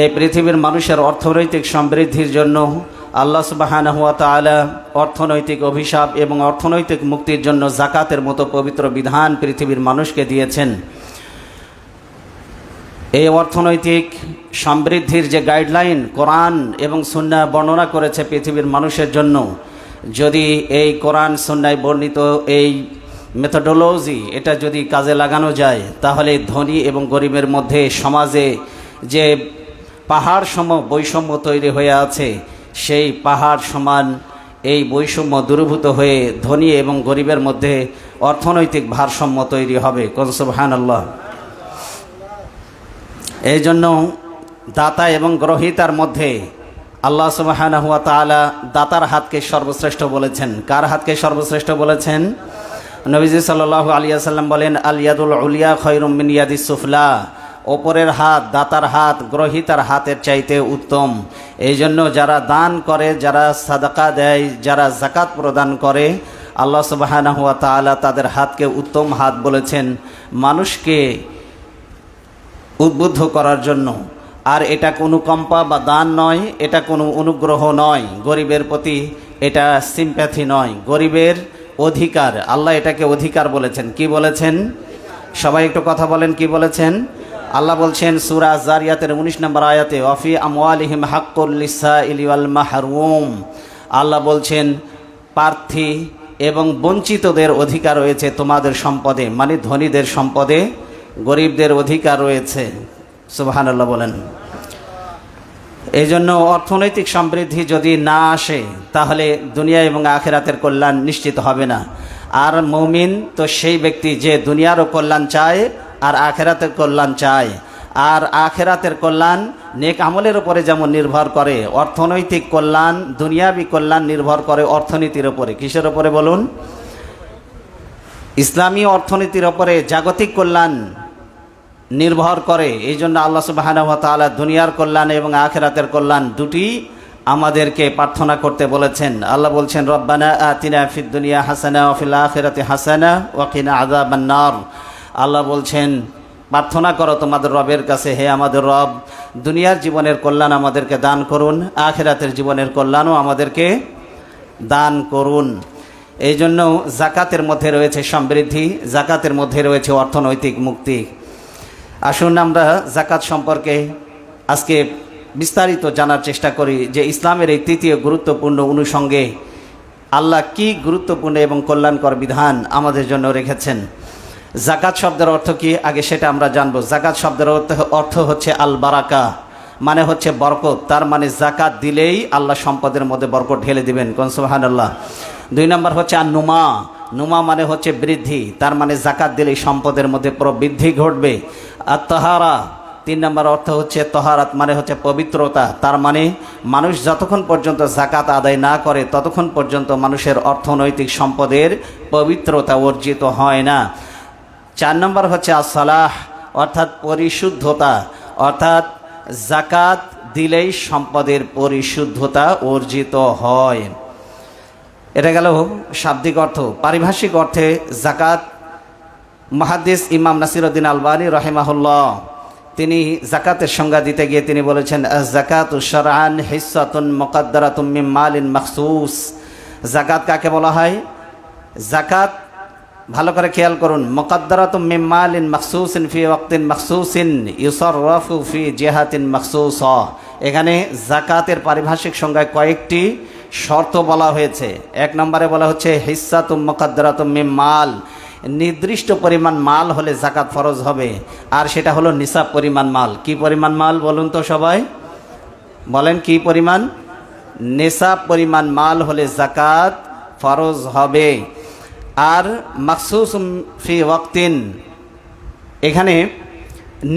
এই পৃথিবীর মানুষের অর্থনৈতিক সমৃদ্ধির জন্য আল্লাহ সুবহানাহু ওয়া তাআলা অর্থনৈতিক অভিশাপ এবং অর্থনৈতিক মুক্তির জন্য যাকাতের মতো পবিত্র বিধান পৃথিবীর মানুষকে দিয়েছেন। এই অর্থনৈতিক সমৃদ্ধির যে গাইডলাইন কোরআন এবং সুন্নাহ বর্ণনা করেছে পৃথিবীর মানুষের জন্য, যদি এই কোরআন সুন্নায় বর্ণিত এই মেথোডোলজি এটা যদি কাজে লাগানো যায়, তাহলে ধনী এবং গরিবের মধ্যে সমাজে যে পাহাড় সম বৈষম্য তৈরি হয়ে আছে, সেই পাহাড় সমান এই বৈষম্য দূরীভূত হয়ে ধনী এবং গরিবের মধ্যে অর্থনৈতিক ভারসাম্য তৈরি হবে। কোন সুবহানাল্লাহ। এই জন্য দাতা এবং গ্রহীতার মধ্যে আল্লাহ সুবহানাহু ওয়া তাআলা দাতার হাতকে সর্বশ্রেষ্ঠ বলেছেন। কার হাতকে সর্বশ্রেষ্ঠ বলেছেন? নবীজি সাল্লাল্লাহু আলাইহি ওয়াসাল্লাম বলেন, আল ইয়াদুল উলিয়া খায়রুম মিন ইয়াদিস সুফলা। ওপরের হাত, দাতার হাত গ্রহীতার হাতের চাইতে উত্তম। এই জন্য যারা দান করে, যারা সাদাকা দেয়, যারা যাকাত প্রদান করে, আল্লাহ সুবহানাহু ওয়া তাআলা তাদের হাতকে উত্তম হাত বলেছেন মানুষকে উদ্বুদ্ধ করার জন্য। আর এটা কোনো কম্পা বা দান নয়, এটা কোনো অনুগ্রহ নয় গরিবের প্রতি, এটা সিম্প্যাথি নয়, গরিবের অধিকার। আল্লাহ এটাকে অধিকার বলেছেন। কি বলেছেন? সবাই একটু কথা বলেন, কি বলেছেন? আল্লাহ বলছেন সূরা জারিয়াতের 19 নম্বর আয়াতে, ওয়াফি আমওয়ালিহিম হাক্কুল লিসাইলি ওয়াল মাহরুম। আল্লাহ বলছেন প্রার্থী এবং বঞ্চিতদের অধিকার রয়েছে তোমাদের সম্পদে, মানে ধনীদের সম্পদে গরিবদের অধিকার রয়েছে। সুবহানাল্লাহ বলেন। এই জন্য অর্থনৈতিক সমৃদ্ধি যদি না আসে, তাহলে দুনিয়া এবং আখিরাতের কল্যাণ নিশ্চিত হবে না। আর মুমিন তো সেই ব্যক্তি যে দুনিয়ারও কল্যাণ চায় আর আখিরাতের কল্যাণ চায়। আর আখিরাতের কল্যাণ নেক আমলের উপরে যেমন নির্ভর করে, অর্থনৈতিক কল্যাণ, দুনিয়াবি কল্যাণ নির্ভর করে অর্থনীতির উপরে। কিসের উপরে বলুন? ইসলামী অর্থনীতির উপরে জাগতিক কল্যাণ নির্ভর করে। এই জন্য আল্লাহ সুবহানাহু ওয়া তাআলা দুনিয়ার কল্যাণ এবং আখিরাতের কল্যাণ দুটি আমাদেরকে প্রার্থনা করতে বলেছেন। আল্লাহ বলছেন, রব্বানা আতিনা ফিদ দুনিয়া হাসানা ওয়া ফিল আখিরাতি হাসানা ওয়া কিনা আযাবান নার। আল্লাহ বলছেন প্রার্থনা করো তোমাদের রবের কাছে, হে আমাদের রব, দুনিয়ার জীবনের কল্যাণ আমাদেরকে দান করুন, আখিরাতের জীবনের কল্যাণও আমাদেরকে দান করুন। এই জন্য যাকাতের মধ্যে রয়েছে সমৃদ্ধি, যাকাতের মধ্যে রয়েছে অর্থনৈতিক মুক্তি। আসুন আমরা যাকাত সম্পর্কে আজকে বিস্তারিত জানার চেষ্টা করি যে ইসলামের এই তৃতীয় গুরুত্বপূর্ণ অনুষঙ্গে আল্লাহ কি গুরুত্বপূর্ণ এবং কল্যাণকর বিধান আমাদের জন্য রেখেছেন। যাকাত শব্দের অর্থ কি আগে সেটা আমরা জানবো। যাকাত শব্দের অর্থ হচ্ছে আল বারাকা, মানে হচ্ছে বরকত। তার মানে যাকাত দিলেই আল্লাহ সম্পদের মধ্যে বরকত ঢেলে দিবেন। কোন সুবহানাল্লাহ। 2 নম্বর হচ্ছে আর নুমা। নুমা মানে হচ্ছে বৃদ্ধি, তার মানে যাকাত দিলেই সম্পদের মধ্যে প্রবৃদ্ধি ঘটবে। আর তাহারা, 3 নম্বর অর্থ হচ্ছে তহারাত, মানে হচ্ছে পবিত্রতা। তার মানে মানুষ যতক্ষণ পর্যন্ত যাকাত আদায় না করে ততক্ষণ পর্যন্ত মানুষের অর্থনৈতিক সম্পদের পবিত্রতা অর্জিত হয় না। 4 নম্বর হচ্ছে আসসালাহ, অর্থাৎ পরিশুদ্ধতা, অর্থাৎ যাকাত দিলেই সম্পদের পরিশুদ্ধতা অর্জিত হয়। এটা গেল শাব্দিক অর্থ। পারিভাষিক অর্থে যাকাত, মুহাদ্দিস ইমাম নাসিরউদ্দিন আলবানী রাহিমাহুল্লাহ তিনি যাকাতের সংজ্ঞা দিতে গিয়ে তিনি বলেছেন, যাকাতু শারআন হিস্সাতুন মুকদ্দারাতুম মিন মালিন মাখসুস। যাকাত কাকে বলা হয়? যাকাত ভালো করে খেয়াল করুন, মুকদ্দারাতুম মিন মালিন মাখসুসিন ফি ওয়াক্তিন মাখসুসিন ইউসাররাফু ফি জিহাতিন মাখসুসা। এখানে যাকাতের পারিভাষিক সংজ্ঞায় কয়েকটি শর্ত বলা হয়েছে। 1 নম্বরে বলা হচ্ছে হিস্সাতুম মুকদ্দারাতুম মিন মাল, নির্দিষ্ট পরিমাণ মাল হলে যাকাত ফরজ হবে, আর সেটা হলো নিসাব পরিমাণ মাল। কি পরিমাণ মাল বলুন তো সবাই, বলেন কি পরিমাণ? নিসাব পরিমাণ মাল হলে যাকাত ফরজ হবে। আর মাখসুসুম ফি ওয়াক্তিন, এখানে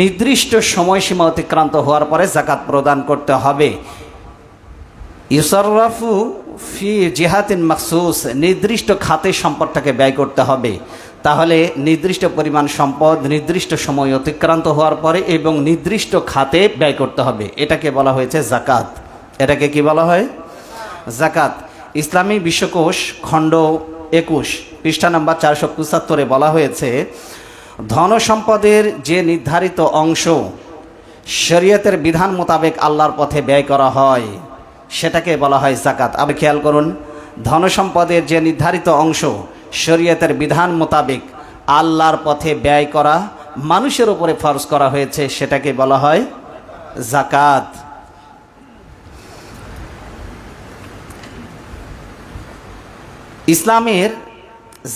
নির্দিষ্ট সময়সীমা অতিক্রান্ত হওয়ার পরে যাকাত প্রদান করতে হবে। ইউসাররাফু ফি জিহাতিন মাখসুস, নির্দিষ্ট খাতে সম্পদটাকে ব্যয় করতে হবে। তাহলে নির্দিষ্ট পরিমাণ সম্পদ নির্দিষ্ট সময় অতিক্রান্ত হওয়ার পরে এবং নির্দিষ্ট খাতে ব্যয় করতে হবে, এটাকে বলা হয়েছে যাকাত। এটাকে কি বলা হয়? যাকাত। ইসলামী বিশ্বকোষ খণ্ড 21 পৃষ্ঠা নম্বর 475 বলা হয়েছে, ধন সম্পদের যে নির্ধারিত অংশ শরীয়তের বিধান মোতাবেক আল্লাহর পথে ব্যয় করা হয় সেটাকে বলা হয় যাকাত। আবার খেয়াল করুন, ধনসম্পদের যে নির্ধারিত অংশ শরীয়তের বিধান মোতাবেক আল্লাহর পথে ব্যয় করা মানুষের উপরে ফরজ করা হয়েছে সেটাকে বলা হয় যাকাত। ইসলামের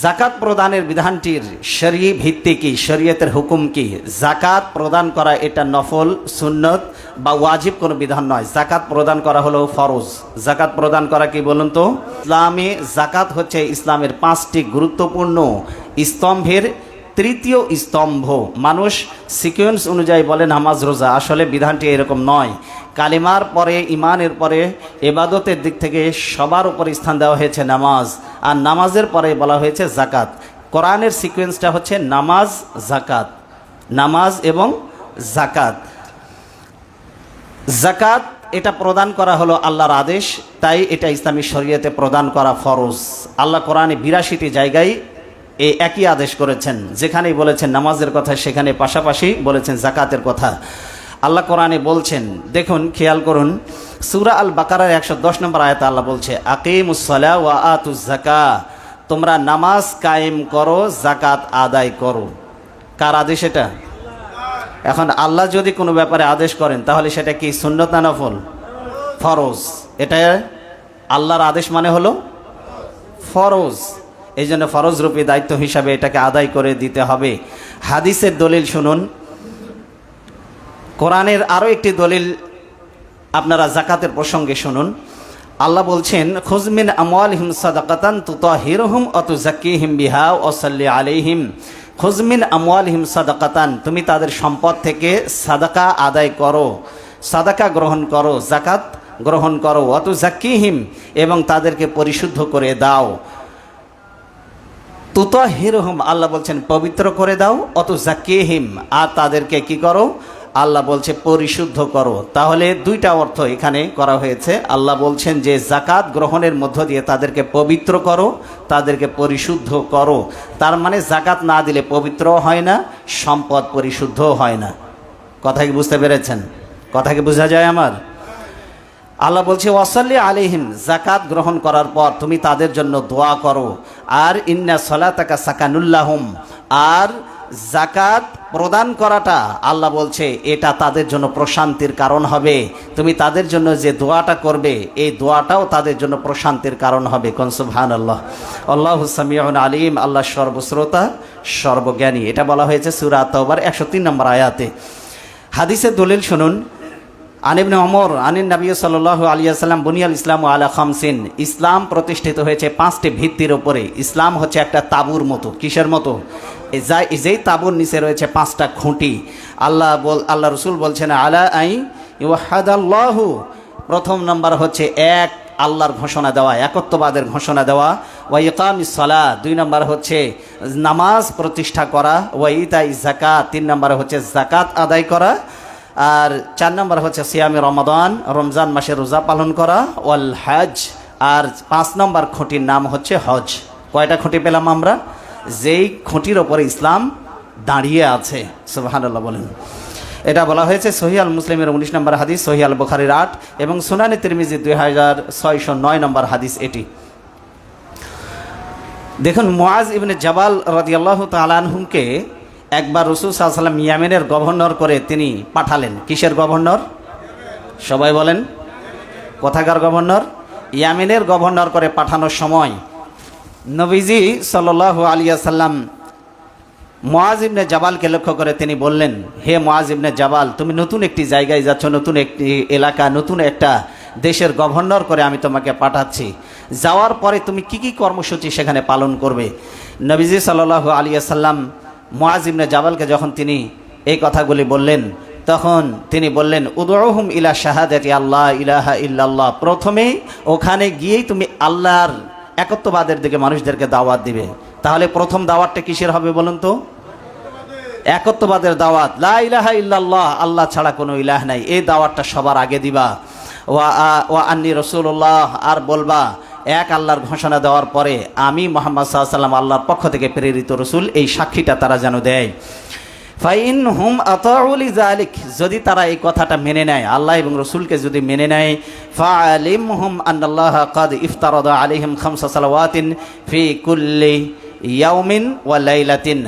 যাকাত প্রদানের বিধানটির শরীয়ী ভিত্তি কি, শরীয়তের হুকুম কি? যাকাত প্রদান করা এটা নফল, সুন্নত বা ওয়াজিব কোনো বিধান নয়। যাকাত প্রদান করা হলো ফরজ। যাকাত প্রদান করা কি বলুন তো? ইসলামে যাকাত হচ্ছে ইসলামের 5টি গুরুত্বপূর্ণ স্তম্ভের তৃতীয় স্তম্ভ। মানুষ সিকোয়েন্স অনুযায়ী বলে নামাজ রোজা, আসলে বিধানটি এরকম নয়। কালিমার পরে, ইমানের পরে ইবাদতের দিক থেকে সবার উপরে স্থান দেওয়া হয়েছে নামাজ, আর নামাজের পরে বলা হয়েছে যাকাত। কোরআনের সিকোয়েন্সটা হচ্ছে নামাজ, যাকাত, নামাজ এবং যাকাত। যাকাত এটা প্রদান করা হলো আল্লাহর আদেশ, তাই এটা ইসলামী শরীয়তে প্রদান করা ফরজ। আল্লাহ কোরআনে 82টি জায়গায় এই একই আদেশ করেছেন। যেখানেই বলেছেন নামাজের কথা সেখানে পাশাপাশি বলেছেন যাকাতের কথা। আল্লাহ কোরআনে বলছেন, দেখুন খেয়াল করুন, সূরা আল বাকারার 110 নম্বর আয়াতে আল্লাহ বলছে, আকিমুস সালাহ ওয়া আতুজ যাকাহ, তোমরা নামাজ কায়েম করো, যাকাত আদায় করো। কার আদেশ এটা? এখন আল্লাহ যদি কোনো ব্যাপারে আদেশ করেন তাহলে সেটা কি সুন্নত না নফল? ফরজ। এটা আল্লাহর আদেশ মানে হলো ফরজ। এই জন্য ফরজ রূপী দায়িত্ব হিসাবে এটাকে আদায় করে দিতে হবে। হাদিসের দলিল শুনুন, কোরআনের আরও একটি দলিল আপনারা যাকাতের প্রসঙ্গে শুনুন। আল্লাহ বলছেন, খুয মিন আমওয়ালিহিম সাদাকাতান তুতাহিরুহুম ওয়া তুযাক্কিহিম বিহা ওয়া সাল্লি আলাইহিম। খুয মিন আমওয়ালিহিম সাদাকাতান, তুমি তাদের সম্পদ থেকে সাদাকা আদায় করো, সাদাকা গ্রহণ করো, যাকাত গ্রহণ করো, ওয়া তুযাক্কিহিম, এবং তাদেরকে পরিশুদ্ধ করে দাও। তুতাহিরুহুম, আল্লাহ বলছেন পবিত্র করে দাও, ওয়া তুযাক্কিহিম, আর তাদেরকে কি করো? আল্লাহ বলছে পরিশুদ্ধ করো। তাহলে দুইটা অর্থ এখানে করা হয়েছে। আল্লাহ বলছেন যে যাকাত গ্রহণের মধ্য দিয়ে তাদেরকে পবিত্র করো, তাদেরকে পরিশুদ্ধ করো। তার মানে যাকাত না দিলে পবিত্র হয় না, সম্পদ পরিশুদ্ধ হয় না। কথা কি বুঝতে পেরেছেন? কথা কি বোঝা যায় আমার? আল্লাহ বলছে ওয়াসাল্লি আলাইহিম, যাকাত গ্রহণ করার পর তুমি তাদের জন্য দোয়া করো। আর ইন্না সলাতাকা সাকানুল লাহুম, আর যাকাত প্রদান করাটা আল্লাহ বলছে এটা তাদের জন্য প্রশান্তির কারণ হবে। তুমি তাদের জন্য যে দোয়াটা করবে এই দোয়াটাও তাদের জন্য প্রশান্তির কারণ হবে। কোন সুবহানাল্লাহ। আল্লাহু সামিউন আলিম, আল্লাহ সর্বশ্রোতা সর্বজ্ঞানী। এটা বলা হয়েছে সূরা তাওবার 103 নম্বর আয়াতে। হাদিসের দলিল শুনুন, আন ইবনে ওমর আনিন নবী সাল্লাল্লাহু আলাইহি ওয়াসাল্লাম বুনিয়াল ইসলামু আলা খামসিন, ইসলাম প্রতিষ্ঠিত হয়েছে 5টি ভিত্তির উপরে। ইসলাম হচ্ছে একটা তাঁবুর মতো। কিসের মতো? যেই তাঁবুর নিচে রয়েছে 5টা খুঁটি। আল্লাহ রসুল বলছেন আলা আই ওয়াহাদাল্লাহু, প্রথম নম্বর হচ্ছে এক আল্লাহর ঘোষণা দেওয়া, একত্ববাদের ঘোষণা দেওয়া। ওয়া ইকামিস সালাহ, 2 নম্বর হচ্ছে নামাজ প্রতিষ্ঠা করা। ওয়া ইতাই যাকাত, 3 নম্বর হচ্ছে যাকাত আদায় করা। আর 4 নম্বর হচ্ছে সিয়ামে রমাদান, রমজান মাসে রোজা পালন করা। ওয়াল হজ, আর 5 নম্বর খুঁটির নাম হচ্ছে হজ। কয়টা খুঁটি পেলাম আমরা? যেই খুঁটির ওপরে ইসলাম দাঁড়িয়ে আছে। সুবহানাল্লাহ বলেন। এটা বলা হয়েছে সহিহ আল মুসলিমের 19 নম্বর হাদিস, সহিহ আল বুখারীর 8 এবং সুনানে তিরমিজি 2609 নম্বর হাদিস এটি। দেখুন, মুআজ ইবনে জাবাল রাদিয়াল্লাহু তাআলা আনহুকে একবার রাসূল সাল্লাল্লাহু আলাইহি ওয়াসাল্লাম ইয়ামেনের গভর্নর করে তিনি পাঠালেন। কিসের গভর্নর? সবাই বলেন, কোথাকার গভর্নর? ইয়ামেনের গভর্নর করে পাঠানোর সময় নবীজি সাল্লাল্লাহু আলাইহি ওয়াসাল্লাম মুআজ ইবনে জাবালকে লক্ষ্য করে তিনি বললেন, হে মুআজ ইবনে জাবাল, তুমি নতুন একটি জায়গায় যাচ্ছ, নতুন একটি এলাকা, নতুন একটা দেশের গভর্নর করে আমি তোমাকে পাঠাচ্ছি। যাওয়ার পরে তুমি কি কি কর্মসূচি সেখানে পালন করবে? নবীজি সাল্লাল্লাহু আলাইহি ওয়াসাল্লাম মুআজ ইবনে জাবালকে যখন তিনি এই কথাগুলি বললেন তখন তিনি বললেন, উদউহুম ইলা শাহাদাতি আল্লাহ ইলাহা ইল্লাল্লাহ, প্রথমে ওখানে গিয়েই তুমি আল্লাহর একত্ববাদের দিকে মানুষদেরকে দাওয়াত দিবে। তাহলে প্রথম দাওয়াতটা কিসের হবে বলুন তো? একত্ববাদের দাওয়াত। লা ইলাহা ইল্লাল্লাহ, আল্লাহ ছাড়া কোনো ইলাহ নাই, এই দাওয়াতটা সবার আগে দিবা। ওয়া আন্নী রাসূলুল্লাহ, আর বলবা এক আল্লাহর ঘোষণা দেওয়ার পরে আমি মুহাম্মদ সাল্লাল্লাহু আলাইহি ওয়াসাল্লাম আল্লাহর পক্ষ থেকে প্রেরিত রসুল, এই সাক্ষীটা তারা যেন দেয়। ফাইন হুম আতাউলি যালিক, যদি তারা এই কথাটা মেনে নেয়, আল্লাহ এবং রসুলকে যদি মেনে নেয়, ফাআলিম হুম আন্নাল্লাহ কাদ ইফতারাদা আলাইহিম খামসা সালাওয়াতিন ফি কুল্লি ইয়াউমিন ওয়া লাইলাতিন।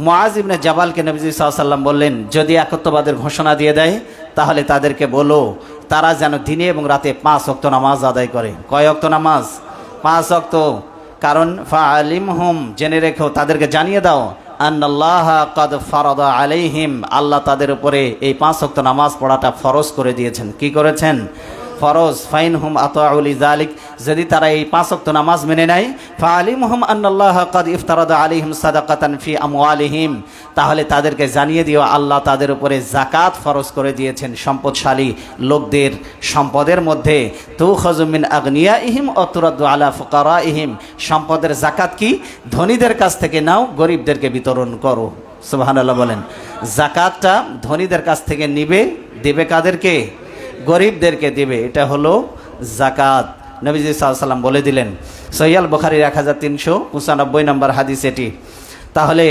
মুআজ ইবনে জাবালকে নবী সাল্লাল্লাহু আলাইহি ওয়াসাল্লাম বললেন, যদি একত্ববাদের ঘোষণা দিয়ে দেয় তাহলে তাদেরকে বলো তারা যেন দিনে এবং রাতে 5 ওয়াক্ত নামাজ আদায় করে। কয় ওয়াক্ত নামাজ? 5 ওয়াক্ত। কারণ ফাআলিম হুম, জেনে রেখো, তাদেরকে জানিয়ে দাও, আন্নাল্লাহ কাদ ফারাদা আলাইহিম, আল্লাহ তাদের উপরে এই 5 ওয়াক্ত নামাজ পড়াটা ফরজ করে দিয়েছেন। কি করেছেন? ফরজ। ফাইন হুম আতাউলি যালিক, যদি তারা এই 5 ওয়াক্ত নামাজ মেনে নেয়, ফাআলিমহুম আন্নাল্লাহ কাদ ইফতারাদা আলাইহিম সাদাকাতান ফি আমওয়ালিহিম, তাহলে তাদেরকে জানিয়ে দিও আল্লাহ তাদের উপরে যাকাত ফরজ করে দিয়েছেন সম্পদশালী লোকদের সম্পদের মধ্যে। তুখাযু মিন আগনিয়াইহিম ওয়া তুরাদ্দু আলা ফুকারাইহিম, সম্পদের যাকাত কি? ধনীদের কাছ থেকে নাও, গরিবদেরকে বিতরণ করো। সুবহানাল্লাহ বলেন। যাকাতটা ধনীদের কাছ থেকে নিবে, দেবে কাদেরকে? গরিবদেরকে দিবে। এটা হলো যাকাত। নবীজি সাল্লাল্লাহু আলাইহি ওয়াসাল্লাম বলে দিলেন। সহিহ আল বুখারীর 1395 নম্বর হাদিস এটি। তাহলে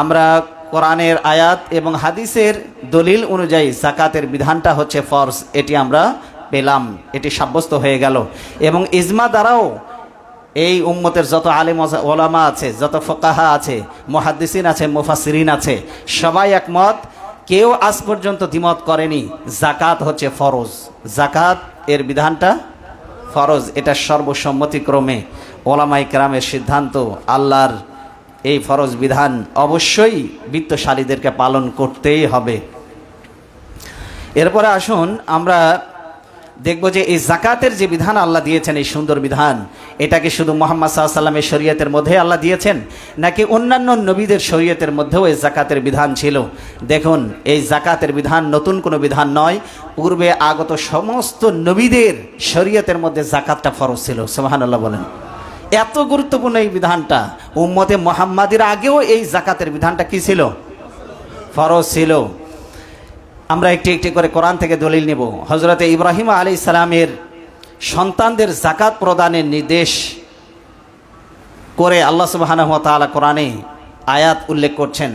আমরা কোরআনের আয়াত এবং হাদিসের দলিল অনুযায়ী যাকাতের বিধানটা হচ্ছে ফরজ, এটি আমরা পেলাম, এটি সাব্যস্ত হয়ে গেল। এবং ইজমা দ্বারাও এই উম্মতের যত আলেম ওলামা আছে, যত ফুকাহা আছে, মুহাদ্দিসিন আছে, মুফাসসিরিন আছে, সবাই একমত, কেউ আজ পর্যন্ত দ্বিমত করেনি যাকাত হচ্ছে ফরজ। যাকাত এর বিধানটা ফরজ, এটা সর্বসম্মতিক্রমে ওলামায়ে কেরামের সিদ্ধান্ত। আল্লাহর এই ফরজ বিধান অবশ্যই বিত্তশালীদেরকে পালন করতেই হবে। এরপরে আসুন আমরা দেখব যে এই যাকাতের যে বিধান আল্লাহ দিয়েছেন, এই সুন্দর বিধান, এটাকে শুধু মুহাম্মদ সাল্লাল্লাহু আলাইহি ওয়াসাল্লামের শরীয়তের মধ্যে আল্লাহ দিয়েছেন, নাকি অন্যান্য নবীদের শরীয়তের মধ্যেও এই যাকাতের বিধান ছিল? দেখুন, এই যাকাতের বিধান নতুন কোনো বিধান নয়, পূর্বে আগত সমস্ত নবীদের শরীয়তের মধ্যে যাকাতটা ফরজ ছিল। সুবহানাল্লাহ বলেন। এত গুরুত্বপূর্ণ এই বিধানটা, উম্মতে মুহাম্মাদির আগেও এই যাকাতের বিধানটা কি ছিল? ফরজ ছিল। আমরা একটি একটি করে কোরআন থেকে দলিল নেব। হযরতে ইব্রাহিম আলাইহিস সালামের সন্তানদের যাকাত প্রদানের নির্দেশ করে আল্লাহ সুবহানাহু ওয়া তাআলা কোরআনে আয়াত উল্লেখ করছেন।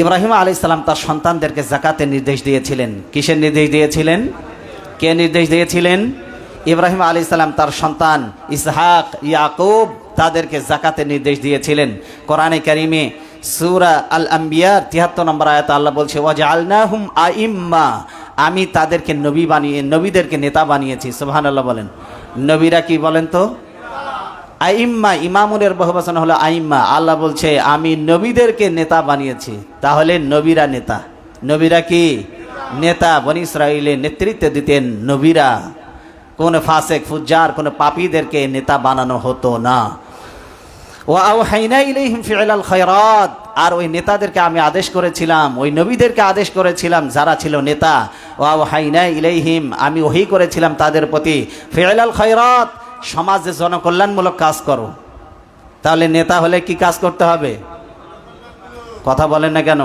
ইব্রাহিম আলাইহিস সালাম তার সন্তানদেরকে যাকাতের নির্দেশ দিয়েছিলেন। কিসের নির্দেশ দিয়েছিলেন? কে নির্দেশ দিয়েছিলেন? ইব্রাহিম আলাইহিস সালাম তার সন্তান ইসহাক, ইয়াকুব, তাদেরকে যাকাতের নির্দেশ দিয়েছিলেন। কোরআনে কারিমে সূরা আল আম্বিয়ার ৭৩ নম্বর আয়াতে আল্লাহ বলছে, ওয়াজআলনাহুম আইম্মা, আমি তাদেরকে নবী বানিয়ে, নবীদেরকে নেতা বানিয়েছি। সুবহানাল্লাহ বলেন। নবীরা কি বলেন তো? আইম্মা। ইমামুনের বহুবচন হলো আইম্মা। আল্লাহ বলছে আমি নবীদেরকে নেতা বানিয়েছি। তাহলে নবীরা নেতা। নবীরা কি নেতা? বনি ইসরাইলে নেতৃত্ব দিতেন নবীরা। কোন ফাসেক ফুজ্জার, কোন পাপীদেরকে নেতা বানানো হতো না। ওয়া আওহাইনা ইলাইহিম ফি'লাল খায়রাত, আর ওই নেতাদেরকে আমি আদেশ করেছিলাম, ওই নবীদেরকে আদেশ করেছিলাম যারা ছিল নেতা। ওয়া আওহাইনা ইলাইহিম, আমি ওহী করেছিলাম তাদের প্রতি, ফি'লাল খায়রাত, সমাজে জনকল্যাণমূলক কাজ করো। তাহলে নেতা হলে কি কাজ করতে হবে? কথা বলেন না কেন?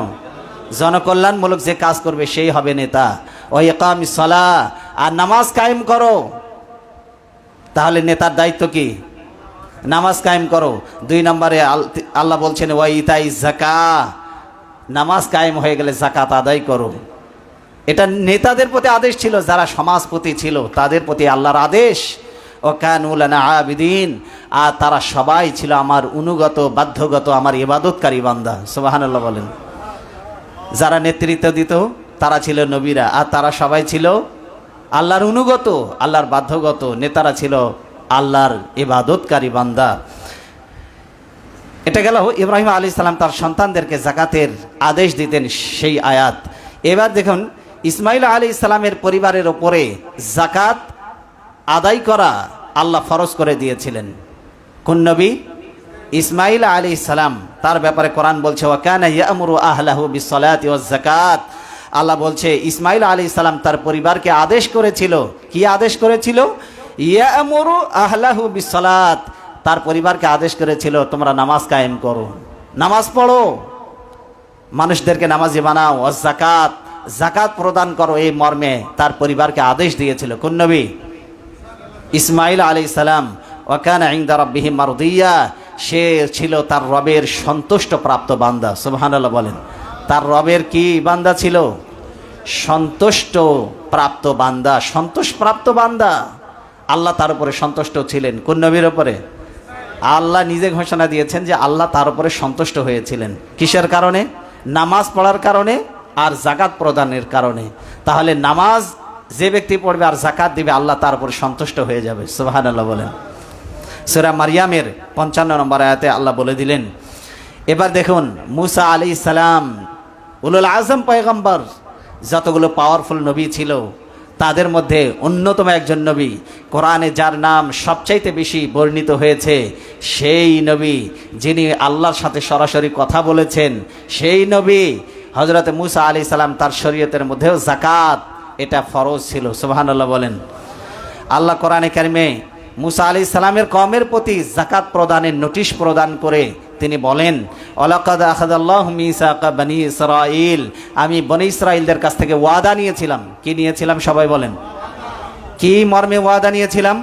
জনকল্যাণমূলক যে কাজ করবে সেই হবে নেতা। ওয়া ইকামিস সালাহ, আর নামাজ কায়েম করো। তাহলে নেতার দায়িত্ব কি? নামাজ কায়েম করো। ২ নম্বরে আল্লাহ বলছেন ওয়া ইতাইজ যাকাত, নামাজ কায়েম হয়ে গেলে যাকাত আদায় করো। এটা নেতাদের প্রতি আদেশ ছিল, যারা সমাজপতি ছিল তাদের প্রতি আল্লাহর আদেশ। ও কানু লানা আবিদিন, আর তারা সবাই ছিল আমার অনুগত, বাধ্যগত, আমার ইবাদতকারী বান্দা। সুবহানাল্লাহ বলেন। যারা নেতৃত্ব দিত তারা ছিল নবীরা, আর তারা সবাই ছিল আল্লাহর অনুগত, আল্লাহর বাধ্যগত। নেতারা ছিল আল্লাহর ইবাদতকারী বান্দা। এটা গেল ইব্রাহিম আলাইহিস সালাম তার সন্তানদেরকে যাকাতের আদেশ দিতেন সেই আয়াত। এবার দেখুন, ইসমাইল আলাইহিস সালামের পরিবারের ওপরে যাকাত আদায় করা আল্লাহ ফরজ করে দিয়েছিলেন। কোন নবী? ইসমাইল আলাইহিস সালাম। তার ব্যাপারে কোরআন বলছে ওয়া কানা ইয়ামুরু আহলাহু বিসসালাতি ওয়াজ যাকাত। আল্লাহ বলছে ইসমাইল আলাইহিস সালাম তার পরিবারকে আদেশ করেছিল। কি আদেশ করেছিল? ইয়ামুরু আহলাহু বিসসালাত, তার পরিবারকে আদেশ করেছিল তোমরা নামাজ কায়েম করো, নামাজ পড়ো, মানুষদেরকে নামাজি বানাও। ওয়াজ যাকাত, যাকাত প্রদান করো, এই মর্মে তার পরিবারকে আদেশ দিয়েছিল। কোন নবী? ইসমাইল আলাইহিস সালাম। ওয়া কানা ইনদা রাব্বিহি মারদিয়া, সে ছিল তার রবের সন্তুষ্ট প্রাপ্ত বান্দা। সুবহানাল্লাহ বলেন। তার রবের কি বান্দা ছিল? সন্তুষ্ট প্রাপ্ত বান্দা, সন্তোষ প্রাপ্ত বান্দা। আল্লাহ তার উপরে সন্তুষ্ট ছিলেন। কোন নবীর উপরে? আল্লাহ নিজে ঘোষণা দিয়েছেন যে আল্লাহ তার উপরে সন্তুষ্ট হয়েছিলেন। কিসের কারণে? নামাজ পড়ার কারণে আর জাকাত প্রদানের কারণে। তাহলে নামাজ যে ব্যক্তি পড়বে আর জাকাত দিবে, আল্লাহ তার উপরে সন্তুষ্ট হয়ে যাবে। সুবহানাল্লাহ বলেন। সূরা মারিয়ামের 55 নম্বর আয়াতে আল্লাহ বলে দিলেন। এবার দেখুন, মুসা আলাইহিস সালাম উলুল আজম পয়গম্বর, যতগুলো পাওয়ারফুল নবী ছিল তাদের মধ্যে অন্যতম একজন নবী, কোরআনে যার নাম সবচাইতে বেশি বর্ণিত হয়েছে, সেই নবী যিনি আল্লাহর সাথে সরাসরি কথা বলেছেন, সেই নবী হযরত মুসা আলাইহিস সালাম, তার শরীয়তের মধ্যেও যাকাত এটা ফরজ ছিল। সুবহানাল্লাহ বলেন। আল্লাহ কোরআনে কারিমে মুসা আলাইহিস সালামের কওমের প্রতি যাকাত প্রদানের নোটিশ প্রদান করে তিনি বলেন, ওয়ালাকাদ আখাযাল্লাহু মিসাকা বনি ইসরাঈল, আমি বনি ইসরাঈলদের কাছ থেকে ওয়াদা নিয়েছিলাম। কি নিয়েছিলাম? সবাই বলেন। কি মর্মে ওয়াদা নিয়েছিলাম?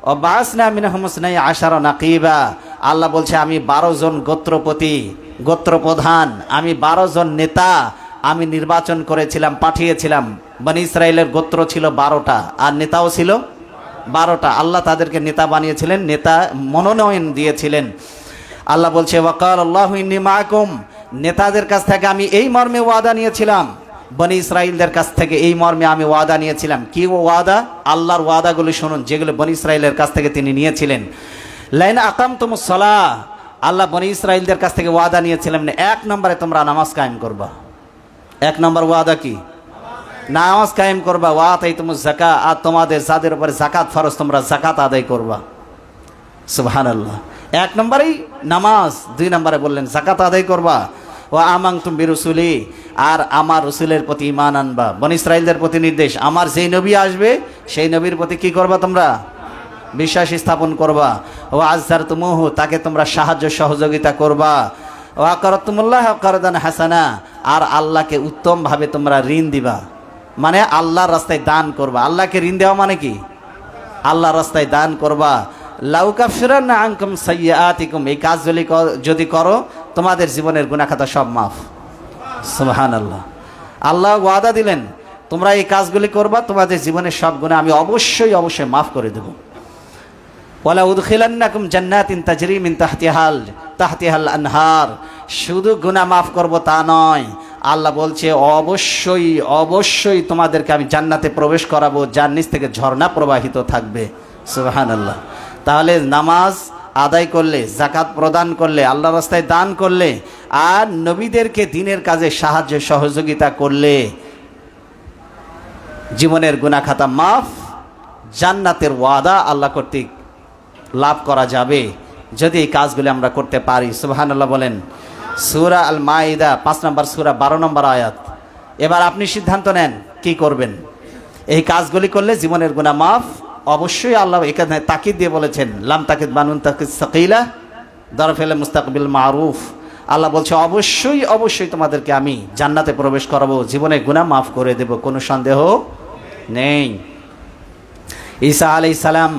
ওয়াবাসনা মিনহুম ইসনাই আশারা নাকিবা, আল্লাহ বলছে আমি 12 জন গোত্রপতি, গোত্রপ্রধান, আমি 12 জন নেতা আমি নির্বাচন করেছিলাম, পাঠিয়েছিলাম। বনি ইসরাঈলের গোত্র ছিল 12টা আর নেতাও ছিল 12টা। আল্লাহ তাদেরকে নেতা বানিয়েছিলেন, নেতা মনোনয়ন দিয়েছিলেন। আল্লাহ বলছে ওয়াকাল আল্লাহু ইন্নী মাআকুম, নেতাদের কাছ থেকে আমি এই মর্মে ওয়াদা নিয়েছিলাম, বনি ইসরাঈলদের কাছ থেকে এই মর্মে আমি ওয়াদা নিয়েছিলাম। কি ওয়াদা? আল্লাহর ওয়াদাগুলি শুনুন, যেগুলো বনি ইসরাঈলের কাছ থেকে তিনি নিয়েছিলেন। লাইন আকামতুমুস সালাহ, আল্লাহ বনি ইসরাঈলদের কাছ থেকে ওয়াদা নিয়েছিলেন, 1 নম্বরে তোমরা নামাজ কায়েম করবা। 1 নম্বর ওয়াদা কি? নামাজ কায়েম করবা। ওয়া আতাইতুমুজ যাকাত, আর তোমাদের যাদের উপরে যাকাত ফরজ তোমরা যাকাত আদায় করবা। সুবহানাল্লাহ। 1 নম্বরেই নামাজ, 2 নম্বরে বললেন যাকাত আদায় করবা। ওয়া আমানতুম বিরুসুলি, আর আমার রসুলের প্রতি ঈমান আনবা। বনি ইসরাঈলদের প্রতি নির্দেশ, আমার যেই নবী আসবে সেই নবীর প্রতি কি করবা? তোমরা বিশ্বাস স্থাপন করবা। ওয়া আযযারতুমুহু, তাকে তোমরা সাহায্য সহযোগিতা করবা। ওয়া আকরাতুমুল্লাহ কারদান হাসানা, আর আল্লাহকে উত্তমভাবে তোমরা ঋণ দিবা, মানে আল্লাহর রাস্তায় দান করবা। আল্লাহকে ঋণ দেওয়া মানে কি? আল্লাহর রাস্তায় দান করবা। লাউকাফিরান্না আনকুম সাইয়্যাতিকুম, এই কাজ যদি করো তোমাদের জীবনের গুনাহ খাতা সব মাফ। সুবহানাল্লাহ। আল্লাহ ওয়াদা দিলেন তোমরা এই কাজগুলি করবা, তোমাদের জীবনের সব গুনাহ আমি অবশ্যই অবশ্যই মাফ করে দেব। ওয়ালা উদখিলান্নাকুম জান্নাতিন তাজরি মিন তাহতিহাল আনহার, শুধু গুনাহ মাফ করব তা নয়, আল্লাহ বলছে অবশ্যই অবশ্যই তোমাদেরকে আমি জান্নাতে প্রবেশ করাবো, যার নিচ থেকে ঝর্ণা প্রবাহিত থাকবে। সুবহানাল্লাহ। তাহলে নামাজ আদায় করলে, যাকাত প্রদান করলে, আল্লাহর রাস্তায় দান করলে, আর নবীদেরকে দ্বীনের কাজে সাহায্য সহযোগিতা করলে জীবনের গুনাহ খাতা মাফ, জান্নাতের ওয়াদা আল্লাহ কর্তৃক লাভ করা যাবে যদি এই কাজগুলি আমরা করতে পারি। সুবহানাল্লাহ বলেন। সূরা আল মাইদা 5 নম্বর সূরা 12 নম্বর আয়াত। এবার আপনি সিদ্ধান্ত নেন কি করবেন। এই কাজগুলি করলে জীবনের গুনাহ মাফ অবশ্যই। আল্লাহ এখানে তাকিদ দিয়ে বলেছেন, লাম তাকিদ বানুন তাকিদ সাকিলা দরফেলে মুস্তাকবিল মারুফ। আল্লাহ বলছে অবশ্যই অবশ্যই তোমাদেরকে আমি জান্নাতে প্রবেশ করাবো, জীবনে গুনাহ মাফ করে দেব, কোনো সন্দেহ নেই। ঈসা আলাইহিস সালাম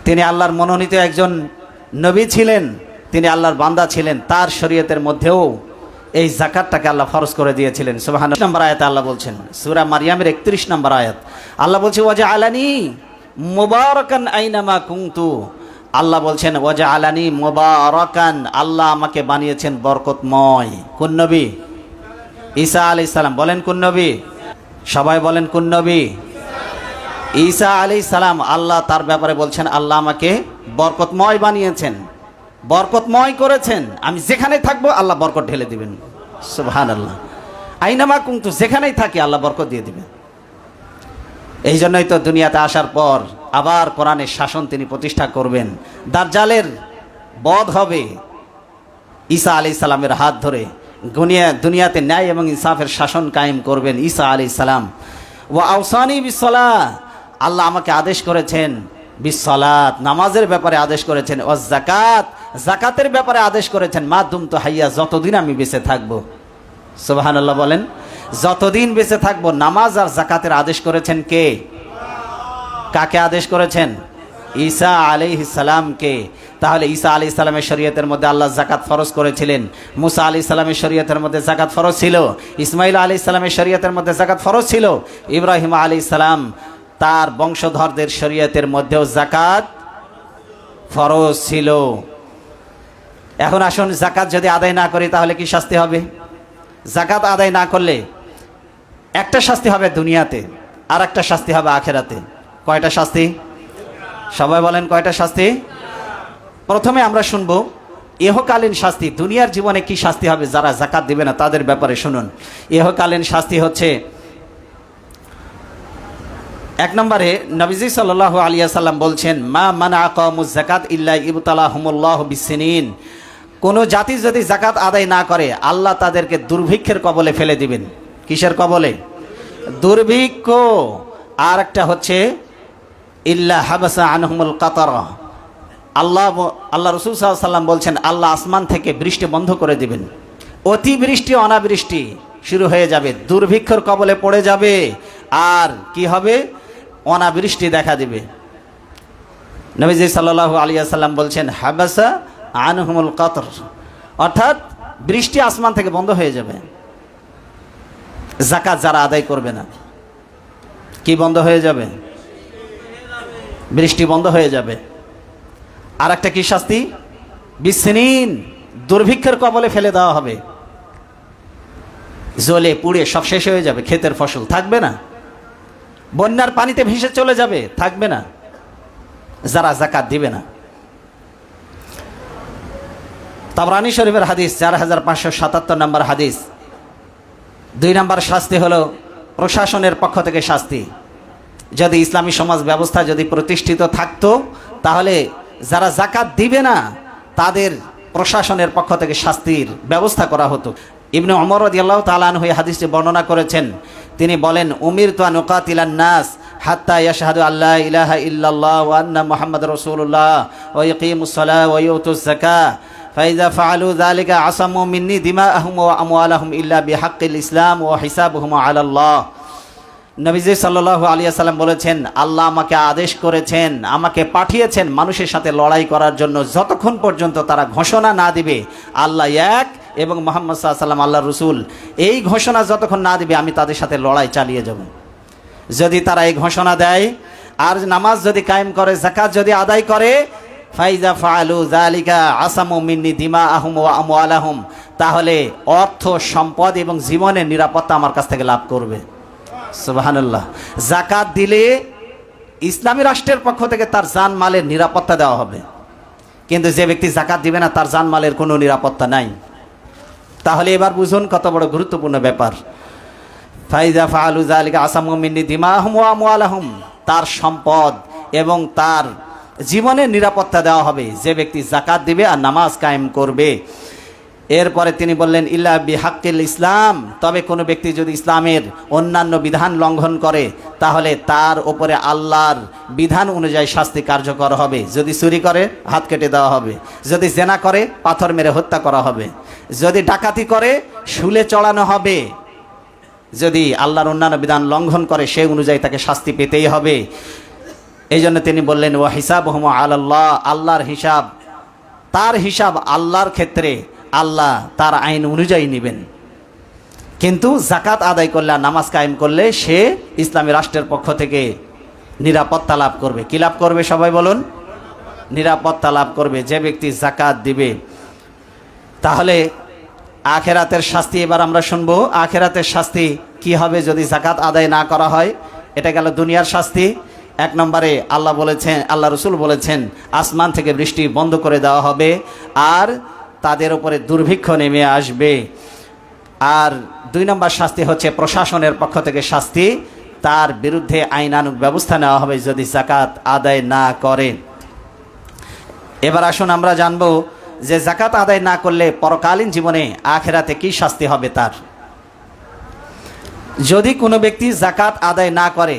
তিনি আল্লাহর মনোনীত একজন নবী ছিলেন, তিনি আল্লাহর বান্দা ছিলেন। তার শরীয়তের মধ্যেও এই যাকাতটাকে আল্লাহ ফরজ করে দিয়েছিলেন। সুবহানাল্লাহ। 1 নম্বর আয়াতে আল্লাহ বলছেন, সূরা মারিয়ামের 31 নম্বর আয়াত, আল্লাহ বলছে ওয়াজআলানি মুবারাকান আইনামা কুনতু, আল্লাহ বলছেন ওয়াজআলানি মুবারাকান, আল্লাহ আমাকে বানিয়েছেন বরকতময়। কোন নবী? ঈসা আলাইহিস সালাম। বলেন কোন নবী? সবাই বলেন কোন নবী? ঈসা আলাইহিস সালাম। আল্লাহ তার ব্যাপারে বলছেন আল্লাহ আমাকে বরকতময় বানিয়েছেন, বরকতময় করেছেন। আমি যেখানে থাকবো আল্লাহ বরকত ঢেলে দিবেন। সুবহানাল্লাহ। আইনামা কুনতু, যেখানেই থাকি আল্লাহ বরকত দিয়ে দিবেন। এই জন্যই তো দুনিয়াতে আসার পর আবার কোরআনের শাসন তিনি প্রতিষ্ঠা করবেন। দাজ্জালের বধ হবে ঈসা আলাইহিস সালামের হাত ধরে। দুনিয়াতে ন্যায় এবং ইনসাফের শাসন কায়েম করবেন ঈসা আলাইহিস সালাম। ওয়া আওসানি বিসসালাহ, আল্লাহ আমাকে আদেশ করেছেন বিসসালাত, নামাজের ব্যাপারে আদেশ করেছেন। ওয়াজ যাকাত, যাকাতের ব্যাপারে আদেশ করেছেন। মা দুমতু হাইয়া, যতদিন আমি বেঁচে থাকবো। সুবহানাল্লাহ বলেন। যতদিন বেঁচে থাকবো। নামাজ আর যাকাতের আদেশ করেছেন কে? কাকে আদেশ করেছেন? ঈসা আলাইহিস সালামকে। তাহলে ঈসা আলাইহিস সালামের শরীয়তের মধ্যে আল্লাহ যাকাত ফরজ করেছিলেন, মুসা আলাইহিস সালামের শরীয়তের মধ্যে যাকাত ফরজ ছিল, ইসমাঈল আলাইহিস সালামের শরীয়তের মধ্যে যাকাত ফরজ ছিল, ইব্রাহিম আলাইহিস সালাম তার বংশধরদের শরীয়তের মধ্যেও যাকাত ফরজ ছিল। এখন আসুন, যাকাত যদি আদায় না করি তাহলে কি শাস্তি হবে? যাকাত আদায় না করলে একটা শাস্তি হবে দুনিয়াতে, আর একটা শাস্তি হবে আখেরাতে। কয়টা শাস্তি? সবাই বলেন কয়টা শাস্তি? প্রথমে আমরা শুনবো ইহকালীন শাস্তি। দুনিয়ার জীবনে কি শাস্তি হবে যারা যাকাত দিবে না তাদের ব্যাপারে শুনুন। ইহকালীন শাস্তি হচ্ছে, এক নম্বরে নবীজি সাল্লাল্লাহু আলাইহি ওয়াসাল্লাম বলছেন, মা মানাআকামুজ যাকাত ইল্লা ইবতালাহুমুল্লাহু বিসসিনিন। কোনো জাতি যদি যাকাত আদায় না করে আল্লাহ তাদেরকে দুর্ভিক্ষের কবলে ফেলে দিবেন। কিসের কবলে? দুর্ভিক্ষ। আর একটা হচ্ছে ইল্লা হাবাসা আনহুমুল কাতারা। আল্লাহ রাসূল সাল্লাল্লাহু আলাইহি ওয়াসাল্লাম বলছেন, আল্লাহ আসমান থেকে বৃষ্টি বন্ধ করে দিবেন, অতিবৃষ্টি অনাবৃষ্টি শুরু হয়ে যাবে, দুর্ভিক্ষের কবলে পড়ে যাবে, আর কি হবে? অনাবৃষ্টি দেখা দিবে। নবীজি সাল্লাল্লাহু আলাইহি ওয়াসাল্লাম বলছেন, হাবাসা আনহুমুল কাতর, অর্থাৎ বৃষ্টি আসমান থেকে বন্ধ হয়ে যাবে। যাকাত যারা আদায় করবে না, কি বন্ধ হয়ে যাবে? বৃষ্টি বন্ধ হয়ে যাবে। আর একটা কি শাস্তি? বিসসিনিন, দুর্ভিক্ষের কবলে ফেলে দেওয়া হবে, জ্বলে পুড়ে সব শেষ হয়ে যাবে, ক্ষেতের ফসল থাকবে না, বন্যার পানিতে ভেসে চলে যাবে, থাকবে না যারা যাকাত দিবে না। তাবরানী শরীফের হাদিস 4577 নম্বর হাদিস। 2 নম্বর শাস্তি হলো প্রশাসনের পক্ষ থেকে শাস্তি। যদি ইসলামী সমাজ ব্যবস্থা যদি প্রতিষ্ঠিত থাকতো তাহলে যারা যাকাত দিবে না তাদের প্রশাসনের পক্ষ থেকে শাস্তির ব্যবস্থা করা হতো। ইবনে ওমর রাদিয়াল্লাহু তাআলা আনহু এই হাদিসটি বর্ণনা করেছেন। তিনি বলেন, উমিরতু আন উকাতিলান নাস হাত্তা ইয়াশহাদু আল্লা ইলাহা ইল্লাল্লাহ ওয়া আন্না মুহাম্মাদুর রাসূলুল্লাহ ওয়া ইয়াকিমুস সালাহ ওয়া ইউতুজ যাকাহ ফাইযা ফাআলু যালিকা আসামু মিন্নি দিমাআহুম ওয়া আমওয়ালাহুম ইল্লা বিহাক্কিল ইসলাম ওয়া হিসাবুহুম আলাল্লাহ। নবীজি সাল্লাল্লাহু আলাইহি ওয়াসাল্লাম বলেছেন, আল্লাহ আমাকে আদেশ করেছেন, আমাকে পাঠিয়েছেন মানুষের সাথে লড়াই করার জন্য, যতক্ষণ পর্যন্ত তারা ঘোষণা না দিবে আল্লাহ এক এবং মুহাম্মদ সাল্লাল্লাহু আলাইহি ওয়াসাল্লাম আল্লাহর রাসূল, এই ঘোষণা যতক্ষণ না দিবে আমি তাদের সাথে লড়াই চালিয়ে যাব। যদি তারা এই ঘোষণা দেয় আর নামাজ যদি কায়েম করে, যাকাত যদি আদায় করে, ফাইজা ফাআলু যালিকা আসামু মিন্নি দিমাআহুম ওয়া আমওয়ালাহুম, তাহলে অর্থ সম্পদ এবং জীবনের নিরাপত্তা আমার কাছ থেকে লাভ করবে। সুবহানাল্লাহ। যাকাত দিলে ইসলামী রাষ্ট্রের পক্ষ থেকে তার জান মালের নিরাপত্তা দেওয়া হবে, কিন্তু যে ব্যক্তি যাকাত দিবে না তার জান মালের কোনো নিরাপত্তা নাই। তাহলে এবার বুঝুন কত বড় গুরুত্বপূর্ণ ব্যাপার। ফাইজা ফাআলু যালিকা আসামু মিন্নি দিমাআহুম ওয়া আমওয়ালাহুম, তার সম্পদ এবং তার জীবনের নিরাপত্তা দেওয়া হবে যে ব্যক্তি যাকাত দিবে আর নামাজ কায়েম করবে। এরপরে তিনি বললেন, ইল্লা বিহাক্কিল ইসলাম, তবে কোনো ব্যক্তি যদি ইসলামের অন্যান্য বিধান লঙ্ঘন করে তাহলে তার উপরে আল্লাহর বিধান অনুযায়ী শাস্তি কার্যকর হবে। যদি চুরি করে হাত কেটে দেওয়া হবে, যদি জেনা করে পাথর মেরে হত্যা করা হবে, যদি ডাকাতি করে শুলে চড়ানো হবে, যদি আল্লাহর অন্যান্য বিধান লঙ্ঘন করে সেই অনুযায়ী তাকে শাস্তি পেতেই হবে। এই জন্য তিনি বললেন, ওয়া হিসাবুহুম আলাল্লাহ, আল্লাহর হিসাব, তার হিসাব আল্লাহর ক্ষেত্রে আল্লাহ তার আইন অনুযায়ী নেবেন। কিন্তু যাকাত আদায় করলে আর নামাজ কায়েম করলে সে ইসলামী রাষ্ট্রের পক্ষ থেকে নিরাপত্তা লাভ করবে। কি লাভ করবে সবাই বলুন? নিরাপত্তা লাভ করবে যে ব্যক্তি যাকাত দিবে। তাহলে আখেরাতের শাস্তি এবার আমরা শুনবো। আখেরাতের শাস্তি কি হবে যদি যাকাত আদায় না করা হয়? এটা গেল দুনিয়ার শাস্তি। 1 নম্বরে আল্লাহ বলেছেন, আল্লাহ রসুল বলেছেন, আসমান থেকে বৃষ্টি বন্ধ করে দেওয়া হবে আর তাদের উপরে দুর্ভিক্ষ নেমে আসবে। আর 2 নম্বর শাস্তি হচ্ছে প্রশাসনের পক্ষ থেকে শাস্তি, তার বিরুদ্ধে আইনানুগ ব্যবস্থা নেওয়া হবে যদি যাকাত আদায় না করে। এবার আসুন আমরা জানবো যে যাকাত আদায় না করলে পরকালীন জীবনে আখেরাতে কি শাস্তি হবে তার। যদি কোনো ব্যক্তি যাকাত আদায় না করে,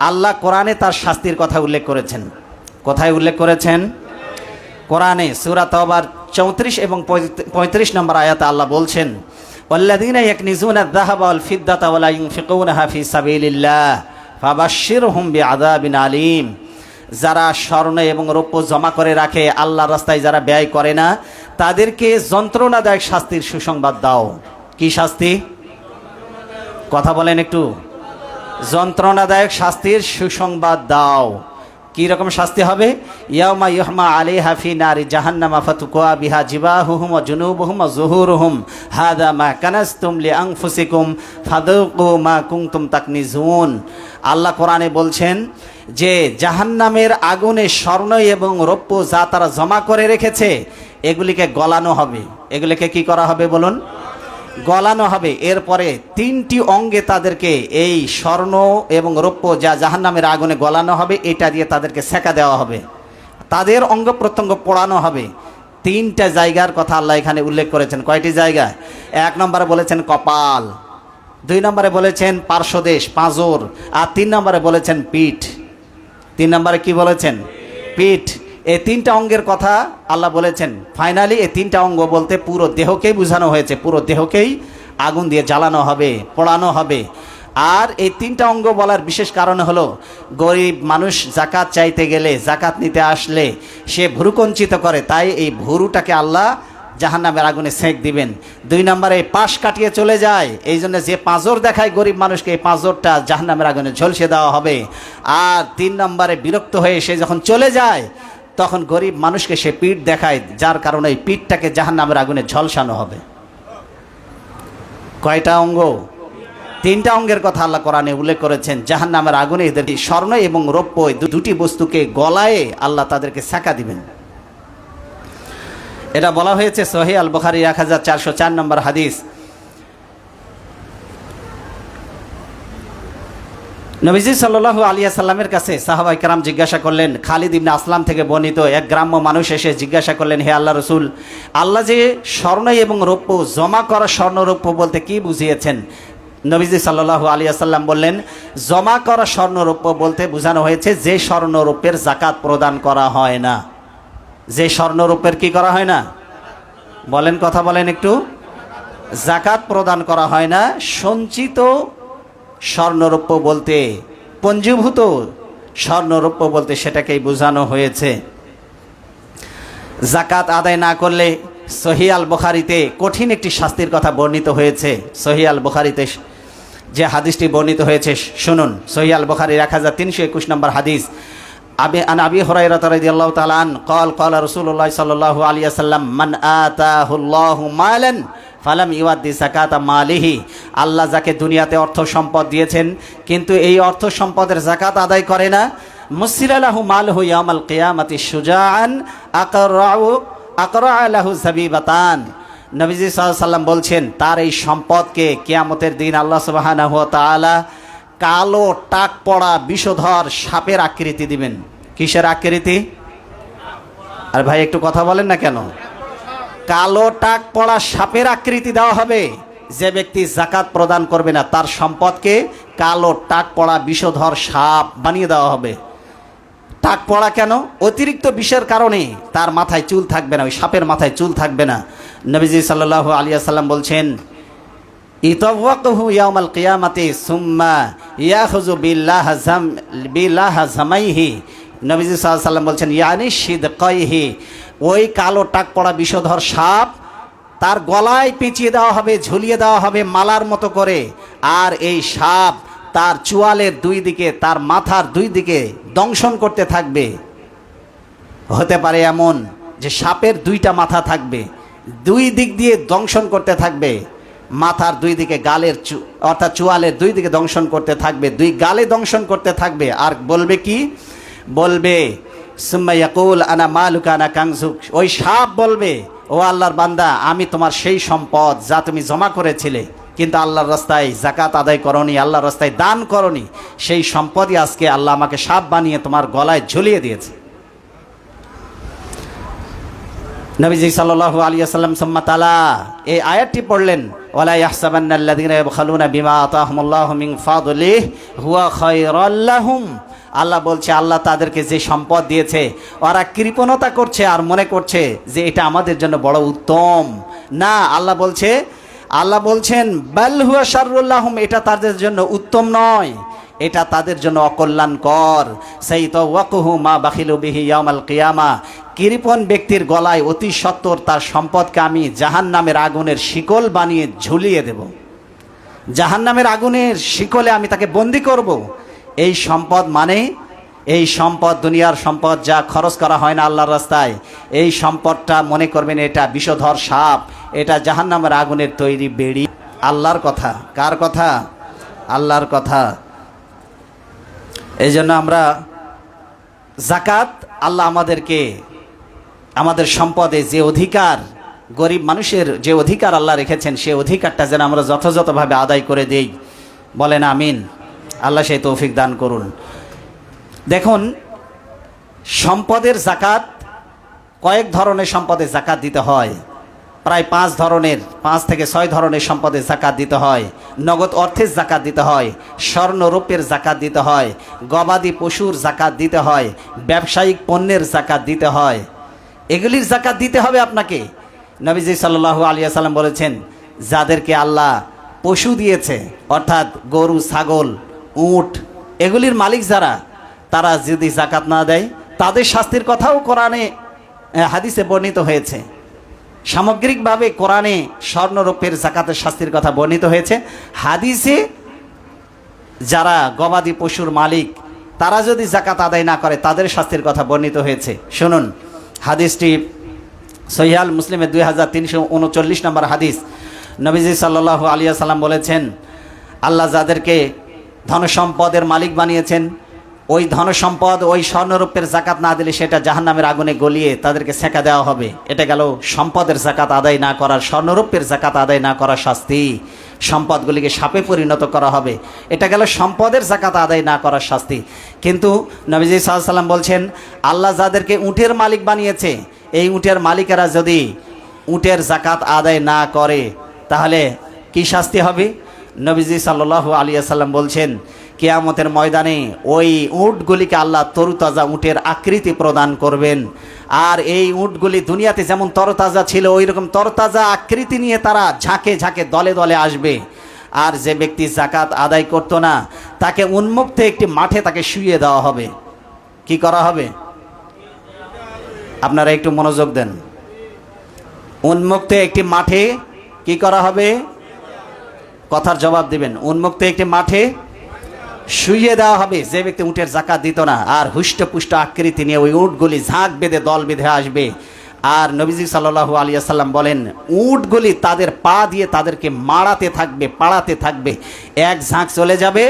আল্লাহ কোরআনে তার শাস্তির কথা উল্লেখ করেছেন। কোথায় উল্লেখ করেছেন? কোরআনে সূরা তাওবার 34 এবং 35 নম্বর আয়াতে আল্লাহ বলছেন, ওয়াল্লাযীনা ইয়াকনিজুনা আয-যাহাবা ওয়াল ফিদ্দাতা ওয়া লা ইউনফিকুনাহা ফি সাবিলিল্লাহ ফাবাশশিরহুম বিআযাবিন আলীম। যারা স্বর্ণ এবং রৌপ্য জমা করে রাখে, আল্লাহর রাস্তায় যারা ব্যয় করে না, তাদেরকে যন্ত্রণাদায়ক শাস্তির সুসংবাদ দাও। কি শাস্তি? কথা বলেন একটু। যন্ত্রণাদায়ক শাস্তির সুসংবাদ দাও। কি রকম শাস্তি হবে? ইয়াউমা ইউহমা আলাইহা ফি নারি জাহান্নামা ফাতুকুয়া বিহা জিবাহুহুম ওয়া জুনুবুহুম ওয়া যুহুরুহুম হাযা মা কানাসতুম লিআনফুসিকুম ফাদুকু মা কুনতুম তাকনিজুন। আল্লাহ কোরআনে বলছেন যে জাহান্নামের আগুনে স্বর্ণ এবং রৌপ্য যা তারা জমা করে রেখেছে এগুলিকে গলানো হবে। এগুলিকে কি করা হবে বলুন? গলানো হবে। এরপরে 3টি অঙ্গে তাদেরকে এই স্বর্ণ এবং রৌপ্য যা জাহান্নামের আগুনে গলানো হবে এটা দিয়ে তাদেরকে সেকা দেওয়া হবে, তাদের অঙ্গ প্রত্যঙ্গ পোড়ানো হবে। 3টা জায়গার কথা আল্লাহ এখানে উল্লেখ করেছেন। কয়টি জায়গা? 1 নম্বরে বলেছেন কপাল, 2 নম্বরে বলেছেন পার্শ্বদেশ পাঁজর, আর 3 নম্বরে বলেছেন পিঠ। 3 নম্বরে কি বলেছেন? পিঠ। এই 3টা অঙ্গের কথা আল্লাহ বলেছেন। ফাইনালি এই 3টা অঙ্গ বলতে পুরো দেহকেই বোঝানো হয়েছে। পুরো দেহকেই আগুন দিয়ে জ্বালানো হবে, পোড়ানো হবে। আর এই 3টা অঙ্গ বলার বিশেষ কারণ হলো গরিব মানুষ জাকাত চাইতে গেলে, জাকাত নিতে আসলে সে ভুরুকঞ্চিত করে, তাই এই ভুরুটাকে আল্লাহ জাহান্নামের আগুনে সেঁক দিবেন। 2 নম্বরে পাশ কাটিয়ে চলে যায়, এই জন্য যে পাঁজর দেখায় গরিব মানুষকে, এই পাঁজরটা জাহান্নামের আগুনে ঝলসে দেওয়া হবে। আর 3 নম্বরে বিরক্ত হয়ে সে যখন চলে যায় তখন গরিব মানুষকে সে পিঠ দেখায়, যার কারণে এই পিঠটাকে জাহান্নামের আগুনে ঝলসানো হবে। কয়টা অঙ্গ? 3টা অঙ্গের কথা আল্লাহ কোরআনে উল্লেখ করেছেন। জাহান্নামের আগুনে এদের স্বর্ণ এবং রৌপ্য দুটি বস্তুকে গলায়ে আল্লাহ তাদেরকে সেকা দিবেন। এটা বলা হয়েছে সহিহ আল বুখারী 1404 নম্বর হাদিস। নবীজি সাল্লাল্লাহু আলাইহি সাল্লামের কাছে সাহাবায়ে কেরাম জিজ্ঞাসা করলেন, খালিদ ইবনে আসলাম থেকে বর্ণিত এক গ্রাম্য মানুষ এসে জিজ্ঞাসা করলেন, হে আল্লাহ রসুল, আল্লাহ যে স্বর্ণ এবং রৌপ্য জমা করা স্বর্ণ রৌপ্য বলতে কি বুঝিয়েছেন? নবীজি সাল্লাল্লাহু আলাইহি সাল্লাম বললেন, জমা করা স্বর্ণ রৌপ্য বলতে বোঝানো হয়েছে যে স্বর্ণ রৌপ্যের যাকাত প্রদান করা হয় না। যে স্বর্ণ রৌপ্যের কি করা হয় না? বলেন, কথা বলেন একটু। যাকাত প্রদান করা হয় না। সঞ্চিত স্বর্ণরৌপ্য বলতে, পঞ্জীভূত স্বর্ণরৌপ্য বলতে সেটাকেই বোঝানো হয়েছে। যাকাত আদায় না করলে সহিহ আল বুখারীতে কঠিন একটি শাস্তির কথা বর্ণিত হয়েছে। সহিহ আল বুখারীতে যে হাদিসটি বর্ণিত হয়েছে শুনুন। সহিহ আল বুখারীর 1321 নম্বর হাদিস। আবি হুরায়রা রাদিয়াল্লাহু তাআলা আন قال قال رسول الله صلى الله عليه وسلم من آتاه الله مالا ফালাম ইউআদ্দি যাকাতা মালিহি। আল্লাহ যাকে দুনিয়াতে অর্থ সম্পদ দিয়েছেন কিন্তু এই অর্থ সম্পদের যাকাত আদায় করে না, মুসিলা লাহু মালহু ইয়াউমাল কিয়ামাতি শুজাআন আকরাআ লাহু যাবিবাতান। নবীজি সাল্লাল্লাহু আলাইহি সাল্লাম বলছেন, তার এই সম্পদকে কিয়ামতের দিন আল্লাহ সুবহানাহু ওয়া তাআলা কালো টাক পড়া বিষধর সাপের আকৃতি দিবেন। কিসের আকৃতি? আর ভাই একটু কথা বলেন না কেন? কালো টাক পড়া সাপের আকৃতি দেওয়া হবে। যে ব্যক্তি যাকাত প্রদান করবে না তার সম্পদকে কালো টাক পড়া বিষধর সাপ বানিয়ে দেওয়া হবে। টাক পড়া কেন? অতিরিক্ত বিষের কারণে তার মাথায় চুল থাকবে না, ওই সাপের মাথায় চুল থাকবে না। নবীজি সাল্লাল্লাহু আলাইহি ওয়াসাল্লাম বলছেন, ইতাওয়াক্কাহু ইয়াউমাল কিয়ামাতি সুম্মা ইয়াখুযু বিলাহজামাইহি। নবীজি সাল্লাল্লাহু আলাইহি ওয়াসাল্লাম বলছেন, ইয়ানি সিদকাইহি, ওই কালো টাক পড়া বিষধর সাপ তার গলায় পেঁচিয়ে দেওয়া হবে, ঝুলিয়ে দেওয়া হবে মালার মতো করে। আর এই সাপ তার চুয়ালের 2 দিকে, তার মাথার 2 দিকে দংশন করতে থাকবে। হতে পারে এমন যে সাপের 2টা মাথা থাকবে, 2 দিক দিয়ে দংশন করতে থাকবে। মাথার 2 দিকে, গালের অর্থাৎ চুয়ালের 2 দিকে দংশন করতে থাকবে, 2 গালে দংশন করতে থাকবে। আর বলবে কি? বলবে সুম্মা ইয়াকুল আনা মালুকা আনা কানজুক। ওই সাপ বলবে, ও আল্লাহর বান্দা, আমি তোমার সেই সম্পদ যা তুমি জমা করেছিলে কিন্তু আল্লাহর রাস্তায় যাকাত আদায় করনি, আল্লাহর রাস্তায় দান করনি, সেই সম্পদই আজকে আল্লাহ আমাকে সাপ বানিয়ে তোমার গলায় ঝুলিয়ে দিয়েছে। নবীজি সাল্লাল্লাহু আলাইহি ওয়াসাল্লাম সুম্মা তালা এই আয়াতটি পড়লেন, ওয়ালা ইয়াহসাবান্নাল্লাযীনা ইয়াবখালুনা বিমা আতাহুমুল্লাহু মিন ফাদলিহি হুয়া খায়রাল লাহুম। আল্লাহ বলছে, আল্লাহ তাদেরকে যে সম্পদ দিয়েছে ওরা কৃপণতা করছে আর মনে করছে যে এটা আমাদের জন্য বড় উত্তম। না, আল্লাহ বলছেন বাল হুয়া শাররুল লাহুম, এটা তাদের জন্য উত্তম নয়, এটা তাদের জন্য অকল্যাণকর। সেই তো ওয়াকুহু মা বাখিলু বিহি ইয়াউমাল কিয়ামা, কৃপণ ব্যক্তির গলায় অতি সত্বর তার সম্পদকে আমি জাহান্নামের আগুনের শিকল বানিয়ে ঝুলিয়ে দেব। জাহান্নামের আগুনের শিকলে আমি তাকে বন্দি করব। এই সম্পদ মানে, এই সম্পদ দুনিয়ার সম্পদ যা খরচ করা হয় না আল্লাহর রাস্তায়, এই সম্পদটা মনে করবেন এটা বিষধর সাপ, এটা জাহান্নামের আগুনের তৈরি বেড়ি। আল্লাহর কথা, কার কথা? আল্লাহর কথা। এই জন্য আমরা যাকাত, আল্লাহ আমাদেরকে আমাদের সম্পদে যে অধিকার, গরিব মানুষের যে অধিকার আল্লাহ রেখেছেন, সে অধিকারটা যেন আমরা যথাযথভাবে আদায় করে দেই। বলেন আমিন। আল্লাহ সেই তৌফিক দান করুন। দেখুন, সম্পদের যাকাত, কয়েক ধরনের সম্পদের যাকাত দিতে হয়। প্রায় 5 থেকে 6 ধরনের সম্পদের যাকাত দিতে হয়। নগদ অর্থের যাকাত দিতে হয়, স্বর্ণরৌপ্যের যাকাত দিতে হয়, গবাদি পশুর যাকাত দিতে হয়, ব্যবসায়িক পণ্যের যাকাত দিতে হয়। এগুলির যাকাত দিতে হবে আপনাকে। নবীজি সাল্লাল্লাহু আলাইহি ওয়াসাল্লাম বলেছেন, যাদেরকে আল্লাহ পশু দিয়েছে, অর্থাৎ গরু, ছাগল, উট, এগুলির মালিক যারা, তারা যদি যাকাত না দেয় তাদের শাস্তির কথাও কোরআনে হাদিসে বর্ণিত হয়েছে। সামগ্রিকভাবে কোরআনে স্বর্ণরৌপ্যের যাকাতের শাস্তির কথা বর্ণিত হয়েছে। হাদিসে যারা গবাদি পশুর মালিক, তারা যদি যাকাত আদায় না করে তাদের শাস্তির কথা বর্ণিত হয়েছে। শুনুন, হাদিসটি সহিহ মুসলিমের 2339 নম্বর হাদিস। নবীজি সাল্লাল্লাহু আলাইহি ওয়াসাল্লাম বলেছেন, আল্লাহ যাদেরকে ধনসম্পদের মালিক বানিয়েছেন, ওই ধনসম্পদ, ওই স্বর্ণরৌপ্যের যাকাত না দিলে সেটা জাহান্নামের আগুনে গলিয়ে তাদেরকে সেঁকা দেওয়া হবে। এটা গেল সম্পদের যাকাত আদায় না করার, স্বর্ণরৌপ্যের যাকাত আদায় না করার শাস্তি। সম্পদগুলিকে সাপে পরিণত করা হবে। এটা গেল সম্পদের যাকাত আদায় না করার শাস্তি। কিন্তু নবীজি সাল্লাল্লাহু আলাইহি ওয়াসাল্লাম বলছেন, আল্লাহ যাদেরকে উটের মালিক বানিয়েছে, এই উটের মালিকেরা যদি উটের যাকাত আদায় না করে তাহলে কি শাস্তি হবে? নবীজি সাল্লাল্লাহু আলাইহি ওয়াসাল্লাম বলছেন, কিয়ামতের ময়দানে ওই উটগুলিকে আল্লাহ তরুতাজা উটের আকৃতি প্রদান করবেন। আর এই উটগুলি দুনিয়াতে যেমন তরতাজা ছিল, ওই রকম তরতাজা আকৃতি নিয়ে তারা ঝাঁকে ঝাঁকে দলে দলে আসবে। আর যে ব্যক্তি যাকাত আদায় করতো না, তাকে উন্মুক্ত একটি মাঠে তাকে শুইয়ে দেওয়া হবে। কি করা হবে? আপনারা একটু মনোযোগ দেন। উন্মুক্ত একটি মাঠে কি করা হবে? কথার জবাব দিবেন। উন্মুক্ত একটি মাঠে শুইয়ে দেওয়া হবে যে ব্যক্তি উটের যাকাত দিত না। আর হুষ্টপুষ্ট আকৃতি নিয়ে ওই উটগুলি ঝাঁক বেঁধে, দল বেঁধে আসবে। আর নবীজি সাল্লাল্লাহু আলাইহি ওয়াসাল্লাম বলেন, উটগুলি তাদের পা দিয়ে তাদেরকে মারাতে থাকবে, পাড়াতে থাকবে। এক ঝাঁক চলে যাবে,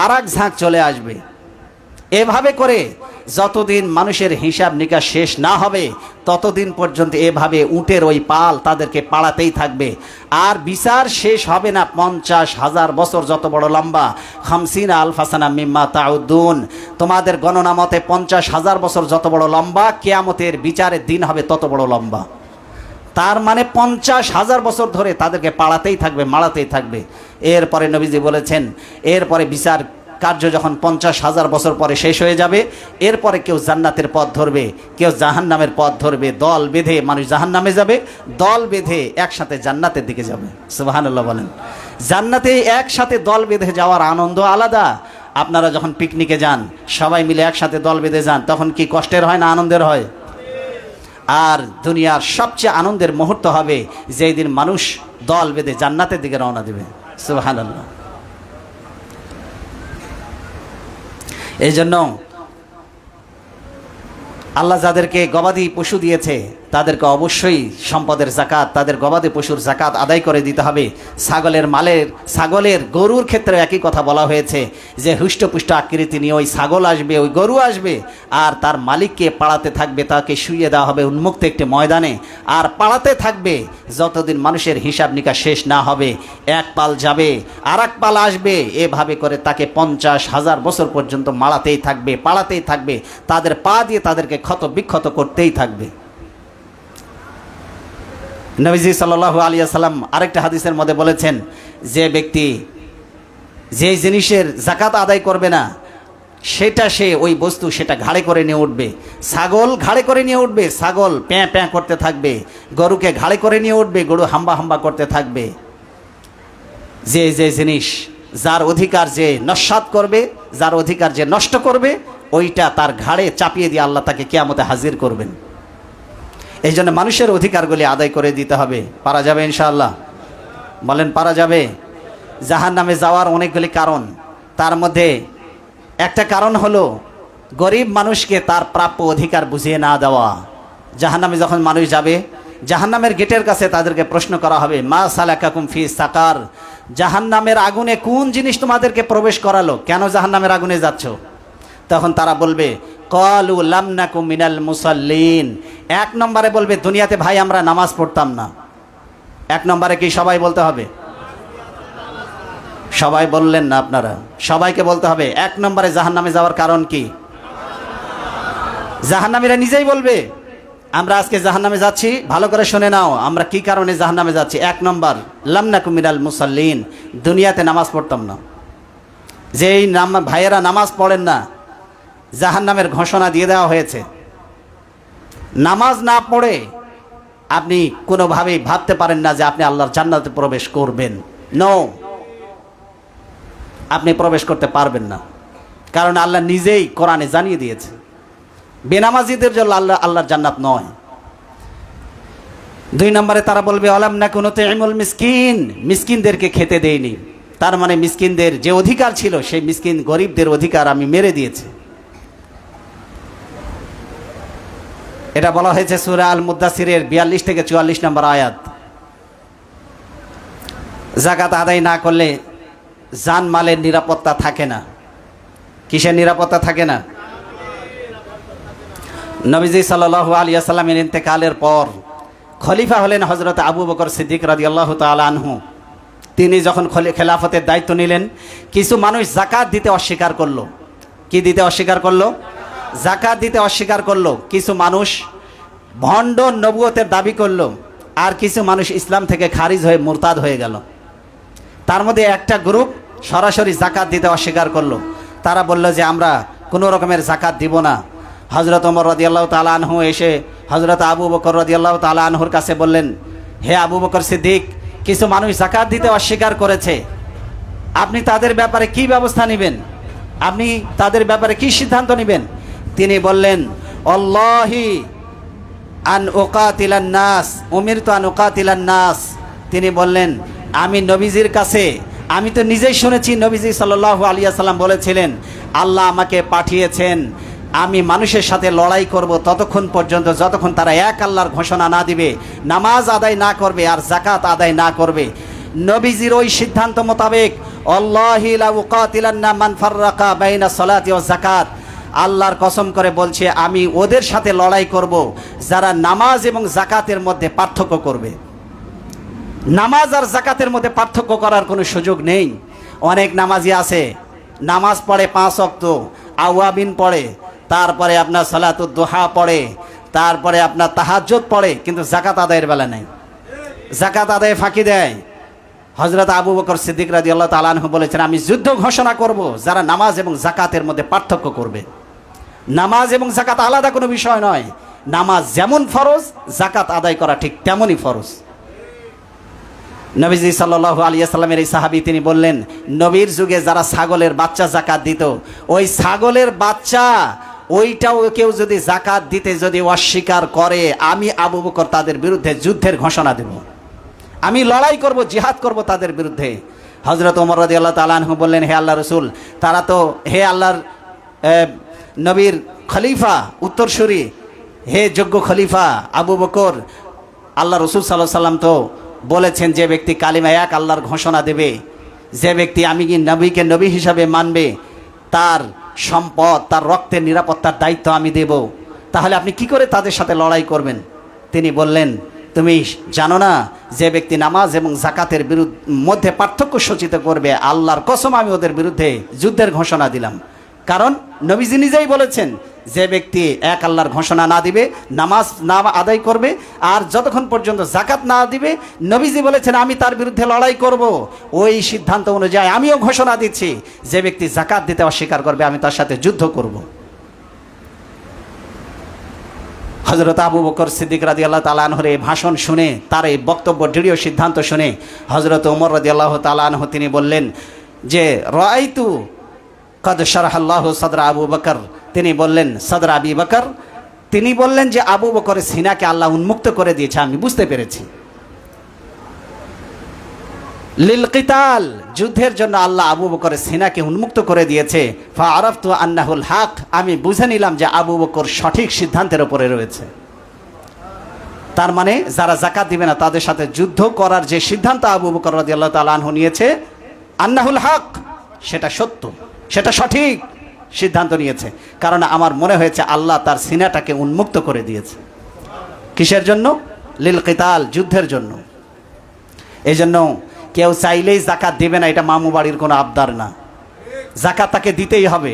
আর এক ঝাঁক চলে আসবে। এভাবে করে যতদিন মানুষের হিসাব নিকাশ শেষ না হবে ততদিন পর্যন্ত এভাবে উটের ওই পাল তাদেরকে পাড়াতেই থাকবে। আর বিচার শেষ হবে না 50,000 বছর যত বড় লম্বা। 50 আলফা সানা মিম্মা তাউদ্দুন, তোমাদের গণনা মতে 50,000 বছর যত বড় লম্বা, কিয়ামতের বিচারের দিন হবে তত বড় লম্বা। তার মানে 50,000 বছর ধরে তাদেরকে পাড়াতেই থাকবে, মারাতেই থাকবে। এরপরে নবীজি বলেছেন, এরপরে বিচার কার্য যখন 50,000 বছর পরে শেষ হয়ে যাবে, এরপরে কেউ জান্নাতের পথ ধরবে, কেউ জাহান্নামের পথ ধরবে। দল বেঁধে মানুষ জাহান্নামে যাবে, দল বেঁধে একসাথে জান্নাতের দিকে যাবে। সুবহানাল্লাহ বলেন। জান্নাতে একসাথে দল বেঁধে যাওয়ার আনন্দ আলাদা। আপনারা যখন পিকনিকে যান, সবাই মিলে একসাথে দল বেঁধে যান, তখন কি কষ্টের হয় না আনন্দের হয়? আর দুনিয়ার সবচেয়ে আনন্দের মুহূর্ত হবে যেই দিন মানুষ দল বেঁধে জান্নাতের দিকে রওনা দেবে। সুবহানাল্লাহ। এই জন্য আল্লাহ যাদেরকে গবাদি পশু দিয়েছে তাদেরকে অবশ্যই সম্পদের যাকাত, তাদের গবাদি পশুর যাকাত আদায় করে দিতে হবে। ছাগলের গরুর ক্ষেত্রে একই কথা বলা হয়েছে যে হুষ্টপুষ্ট আকৃতি নিয়ে ওই ছাগল আসবে, ওই গরু আসবে, আর তার মালিককে পাড়াতে থাকবে, তাকে শুইয়ে দেওয়া হবে উন্মুক্ত একটি ময়দানে। আর পাড়াতে থাকবে যতদিন মানুষের হিসাব নিকাশ শেষ না হবে। এক পাল যাবে, আর এক পাল আসবে, এভাবে করে তাকে 50,000 বছর পর্যন্ত মারাতেই থাকবে, পাড়াতেই থাকবে। তাদের পা দিয়ে তাদেরকে ক্ষত বিক্ষত করতেই থাকবে। নবীজি সাল্লাল্লাহু আলাইহি ওয়াসাল্লাম আরেকটা হাদিসের মধ্যে বলেছেন, যে ব্যক্তি যে জিনিসের যাকাত আদায় করবে না সেটা সে ওই বস্তু সেটা ঘাড়ে করে নিয়ে উঠবে। ছাগল ঘাড়ে করে নিয়ে উঠবে, ছাগল প্যাঁ প্যাঁ করতে থাকবে। গরুকে ঘাড়ে করে নিয়ে উঠবে, গরু হাম্বা হাম্বা করতে থাকবে। যে জিনিস যার অধিকার যে নস্যাৎ করবে, যার অধিকার যে নষ্ট করবে, ওইটা তার ঘাড়ে চাপিয়ে দিয়ে আল্লাহ তাকে কিয়ামতে হাজির করবেন। এই জন্য মানুষের অধিকারগুলি আদায় করে দিতে হবে। পারা যাবে ইনশাআল্লাহ? বলেন পারা যাবে? জাহান্নামে যাওয়ার অনেকগুলি কারণ, তার মধ্যে একটা কারণ হলো গরিব মানুষকে তার প্রাপ্য অধিকার বুঝিয়ে না দেওয়া। জাহান্নামে যখন মানুষ যাবে, জাহান্নামের গেটের কাছে তাদেরকে প্রশ্ন করা হবে, মা সালাকাকুম ফি সাকার, জাহান্নামের আগুনে কোন জিনিস তোমাদেরকে প্রবেশ করালো, কেন জাহান্নামের আগুনে যাচ্ছ? তখন তারা বলবে, ক্বালু লাম নাকু মিনাল মুসাল্লিন। এক নম্বরে বলবে, দুনিয়াতে ভাই আমরা নামাজ পড়তাম না। এক নম্বরে কি সবাই বলতে হবে? সবাই বললেন না আপনারা, সবাইকে বলতে হবে। এক নম্বরে জাহান্নামে যাওয়ার কারণ কি? জাহান্নামীরা নিজেই বলবে, আমরা আজকে জাহান্নামে যাচ্ছি, ভালো করে শুনে নাও আমরা কি কারণে জাহান্নামে যাচ্ছি। এক নম্বর, লাম নাকু মিনাল মুসাল্লিন, দুনিয়াতে নামাজ পড়তাম না। যেই ভাইয়েরা নামাজ পড়েন না, জাহান্নামের ঘোষণা দিয়ে দেওয়া হয়েছে। নামাজ না পড়ে আপনি কোনোভাবেই ভাবতে পারেন না যে আপনি আল্লাহর জান্নাতে প্রবেশ করবেন। নো, আপনি প্রবেশ করতে পারবেন না, কারণ আল্লাহ নিজেই কোরআনে জানিয়ে দিয়েছে বেনামাজিদের জন্য আল্লাহর জান্নাত নয়। দুই নম্বরে তারা বলবে, আলাম নাকু নুতঈমুল মিসকিন, মিসকিনদেরকে খেতে দেইনি। তার মানে মিসকিনদের যে অধিকার ছিল, সেই মিসকিন গরিবদের অধিকার আমি মেরে দিয়েছি। এটা বলা হয়েছে সূরা আল মুদ্দাসিরের 42 থেকে 44 নম্বর আয়াত। যাকাত আদায় না করলে জানমালের নিরাপত্তা থাকে না। কিসের নিরাপত্তা থাকে না? নবীজি সাল্লাল্লাহু আলাইহি ওয়াসাল্লামের ইন্তেকালের পর খলিফা হলেন হযরত আবু বকর সিদ্দিক রাদিয়াল্লাহু তাআলা আনহু। তিনি যখন খেলাফতের দায়িত্ব নিলেন, কিছু মানুষ যাকাত দিতে অস্বীকার করলো। কি দিতে অস্বীকার করলো? যাকাত দিতে অস্বীকার করলো। কিছু মানুষ ভণ্ড নবুয়তের দাবি করলো, আর কিছু মানুষ ইসলাম থেকে খারিজ হয়ে মুরতাদ হয়ে গেল। তার মধ্যে একটা গ্রুপ সরাসরি যাকাত দিতে অস্বীকার করলো। তারা বলল যে আমরা কোনো রকমের যাকাত দিব না। হযরত ওমর রাদিয়াল্লাহু তাআলা আনহু এসে হযরত আবু বকর রাদিয়াল্লাহু তাআলা আনহুর কাছে বললেন, হে আবু বকর সিদ্দিক, কিছু মানুষ যাকাত দিতে অস্বীকার করেছে, আপনি তাদের ব্যাপারে কি ব্যবস্থা নেবেন? আপনি তাদের ব্যাপারে কি সিদ্ধান্ত নেবেন? তিনি বললেন, আল্লাহি আন উকাতিলান নাস, উমিরতু আন উকাতিলান নাস। তিনি বললেন, আমি নবীজির কাছে, আমি তো নিজেই শুনেছি নবীজি সাল্লাল্লাহু আলাইহি ওয়াসাল্লাম বলেছিলেন, আল্লাহ আমাকে পাঠিয়েছেন আমি মানুষের সাথে লড়াই করব ততক্ষণ পর্যন্ত যতক্ষণ তারা এক আল্লাহর ঘোষণা না দিবে, নামাজ আদায় না করবে, আর যাকাত আদায় না করবে। নবীজির ওই সিদ্ধান্ত মোতাবেক আল্লাহি লা উকাতিলান্না মান ফাররাকা বাইনা সালাতি ওয়া যাকাত, আল্লাহর কসম করে বলছে আমি ওদের সাথে লড়াই করব যারা নামাজ এবং যাকাতের মধ্যে পার্থক্য করবে। নামাজ আর যাকাতের মধ্যে পার্থক্য করার কোনো সুযোগ নেই। অনেক নামাজি আছে, নামাজ পড়ে 5 ওয়াক্ত, আওয়াবিন পড়ে, তারপরে আপনার সালাতুদ দুহা পড়ে, তারপরে আপনার তাহাজ্জুদ পড়ে, কিন্তু যাকাত আদায়ের বেলা নেই, যাকাত আদায়ে ফাঁকি দেয়। হযরত আবু বকর সিদ্দিক রাদিয়াল্লাহু তাআলা আনহু বলেছেন, আমি যুদ্ধ ঘোষণা করব যারা নামাজ এবং যাকাতের মধ্যে পার্থক্য করবে। নামাজ এবং যাকাত আলাদা কোনো বিষয় নয়। নামাজ যেমন ফরজ, যাকাত আদায় করা ঠিক তেমনই ফরজ। নবীজি সাল্লাল্লাহু আলাইহি ওয়াসাল্লামের এই সাহাবী তিনি বললেন, নবীর যুগে যারা ছাগলের বাচ্চা যাকাত দিত, ওই ছাগলের বাচ্চা ওইটাও কেউ যদি যাকাত দিতে যদি অস্বীকার করে, আমি আবু বকর তাদের বিরুদ্ধে যুদ্ধের ঘোষণা দেব, আমি লড়াই করব, জিহাদ করব তাদের বিরুদ্ধে। হযরত ওমর রাদিয়াল্লাহু তাআলা আনহু বললেন, হে আল্লাহর রাসূল, তারা তো হে আল্লাহর নবীর খলিফা উত্তরসূরি, হে যোগ্য খলিফা আবু বকর, আল্লাহ রাসূল সাল্লাল্লাহু আলাইহি ওয়াসাল্লাম তো বলেছেন যে ব্যক্তি কালিমা এক আল্লাহর ঘোষণা দেবে, যে ব্যক্তি আমি কি নবীকে নবী হিসাবে মানবে, তার সম্পদ তার রক্তের নিরাপত্তার দায়িত্ব আমি দেব, তাহলে আপনি কি করে তাদের সাথে লড়াই করবেন? তিনি বললেন, তুমি জানো না যে ব্যক্তি নামাজ এবং যাকাতের মধ্যে পার্থক্য সূচিত করবে, আল্লাহর কসম আমি ওদের বিরুদ্ধে যুদ্ধের ঘোষণা দিলাম। কারণ নবীজি নিজেই বলেছেন, যে ব্যক্তি এক আল্লাহর ঘোষণা না দিবে, নামাজ না আদায় করবে, আর যতক্ষণ পর্যন্ত যাকাত না দিবে, নবীজি বলেছেন আমি তার বিরুদ্ধে লড়াই করব। ওই সিদ্ধান্ত অনুযায়ী আমিও ঘোষণা দিচ্ছি, যে ব্যক্তি যাকাত দিতে অস্বীকার করবে আমি তার সাথে যুদ্ধ করব। হযরত আবু বকর সিদ্দিক রাদিয়াল্লাহু তাআলা আনহুর এই ভাষণ শুনে, তার এই বক্তব্য দৃঢ় সিদ্ধান্ত শুনে হযরত ওমর রাদিয়াল্লাহু তাআলা আনহু তিনি বললেন, যে রাআইতু কদ শারাহাল্লাহু সাদরা আবু বকর, তিনি বললেন সাদরা আবি বকর, তিনি বললেন যে আবু বকরের সিনাকে আল্লাহ উন্মুক্ত করে দিয়েছে, আমি বুঝতে পেরেছি। লিল কিতাল, যুদ্ধের জন্য আল্লাহ আবু বকরের সিনাকে উন্মুক্ত করে দিয়েছে। ফা আরাফতু আন্নাহুল হক, আমি বুঝে নিলাম যে আবু বকর সঠিক সিদ্ধান্তের উপরে রয়েছে। তার মানে যারা যাকাত দিবে না তাদের সাথে যুদ্ধ করার যে সিদ্ধান্ত আবু বকর রাদিয়াল্লাহু তাআলা আনহু নিয়েছে, আন্নাহুল হক, সেটা সত্য, সেটা সঠিক সিদ্ধান্ত নিয়েছে। কারণ আমার মনে হয়েছে আল্লাহ তার সিনাটাকে উন্মুক্ত করে দিয়েছে। কিসের জন্য? লিল কিতাল, যুদ্ধের জন্য। এই জন্য কেউ চাইলেই যাকাত দেবে না, এটা মামু বাড়ির কোনো আবদার না, যাকাত তাকে দিতেই হবে।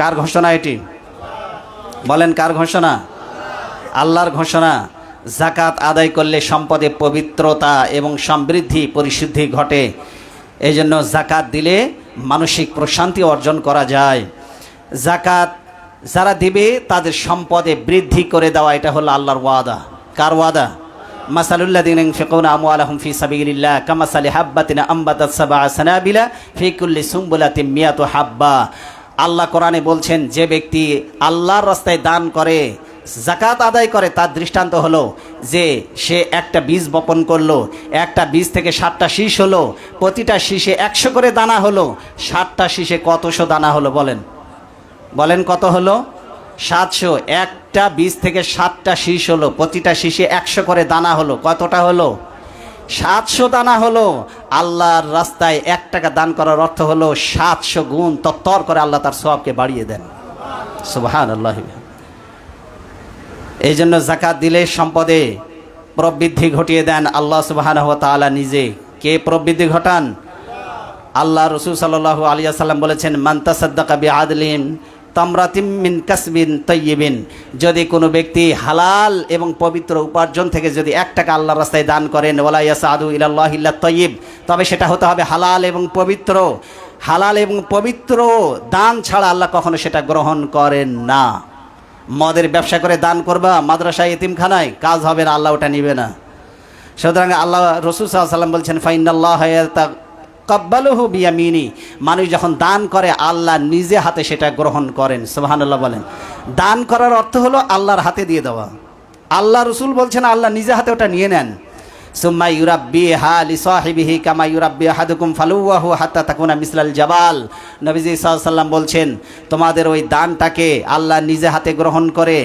কার ঘোষণা এটি? বলেন কার ঘোষণা? আল্লাহর ঘোষণা। যাকাত আদায় করলে সম্পদে পবিত্রতা এবং সমৃদ্ধি, পরিশুদ্ধি ঘটে। এই জন্য যাকাত দিলে মানসিক প্রশান্তি অর্জন করা যায়। যাকাত যারা দিবে তাদের সম্পদে বৃদ্ধি করে দেওয়া, এটা হলো আল্লাহর ওয়াদা। কার ওয়াদা? মাসালুল্লাযীনা ইউনফিকুনা আমওয়ালাহুম ফি সাবিলিল্লাহ কামাসালি হাববাতিন আম্বাতাত সাবআ সানাবিলা ফি কুল্লি সুমবুলাতিন মিয়াতু হাব্বা। আল্লাহ কোরআনে বলছেন, যে ব্যক্তি আল্লাহর রাস্তায় দান করে, যাকাত আদায় করে, তার দৃষ্টান্ত হলো যে সে একটা বীজ বপন করলো, একটা বীজ থেকে 7টা শীষ হলো, প্রতিটা শীষে 100 করে দানা হলো, 7টা শীষে কতশো দানা হলো? বলেন বলেন কত হলো? 700। একটা বীজ থেকে 7টা শীষ হলো, প্রতিটা শীষে 100 করে দানা হলো, কতটা হলো? 700 দানা হলো। আল্লাহর রাস্তায় 1 টাকা দান করার অর্থ হলো 700 গুণ তত্তর করে আল্লাহ তার সওয়াবকে বাড়িয়ে দেন। সুবহানাল্লাহ। এই জন্য যাকাত দিলে সম্পদে প্রবৃদ্ধি ঘটিয়ে দেন আল্লাহ সুবহানাহু ওয়া তাআলা নিজে। কে প্রবৃদ্ধি ঘটান? আল্লাহ রাসূল সাল্লাল্লাহু আলাইহি ওয়াসাল্লাম বলেছেন, মান তাসাদ্দাকা বিআদলিন তামরাতিম মিন কাসবিন তাইয়িবিন, যদি কোনো ব্যক্তি হালাল এবং পবিত্র উপার্জন থেকে যদি 1 টাকা আল্লাহর রাস্তায় দান করেন, ওয়ালা ইয়াসাদু ইলাল্লাহি ইল্লা তাইয়িব, তবে সেটা হতে হবে হালাল এবং পবিত্র। হালাল এবং পবিত্র দান ছাড়া আল্লাহ কখনো সেটা গ্রহণ করেন না। মদের ব্যবসা করে দান করবা মাদ্রাসায়, এতিমখানায়, কাজ হবে না, আল্লাহ ওটা নিবে না। সুতরাং আল্লাহ রাসূল সাল্লাল্লাহু আলাইহি ওয়াসাল্লাম বলছেন, ফাইনাল্লাহা ইয়াতাকাব্বালুহু বিয়ামিনি, মানুষ যখন দান করে আল্লাহ নিজে হাতে সেটা গ্রহণ করেন। সুবহানাল্লাহ বলেন। দান করার অর্থ হলো আল্লাহর হাতে দিয়ে দেওয়া। আল্লাহ রাসূল বলছেন আল্লাহ নিজে হাতে ওটা নিয়ে নেন। সুম্মা ইউরাব্বিহা লিসাহিবিহি কামা ইউরাব্বি আহাদুকুম ফালুয়াহু হাত্তা তাকুনা মিসলাল জাবাল। নবীজি সাল্লাল্লাহু আলাইহি ওয়াসাল্লাম বলছেন, তোমাদের ওই দানটাকে আল্লাহ নিজে হাতে গ্রহণ করে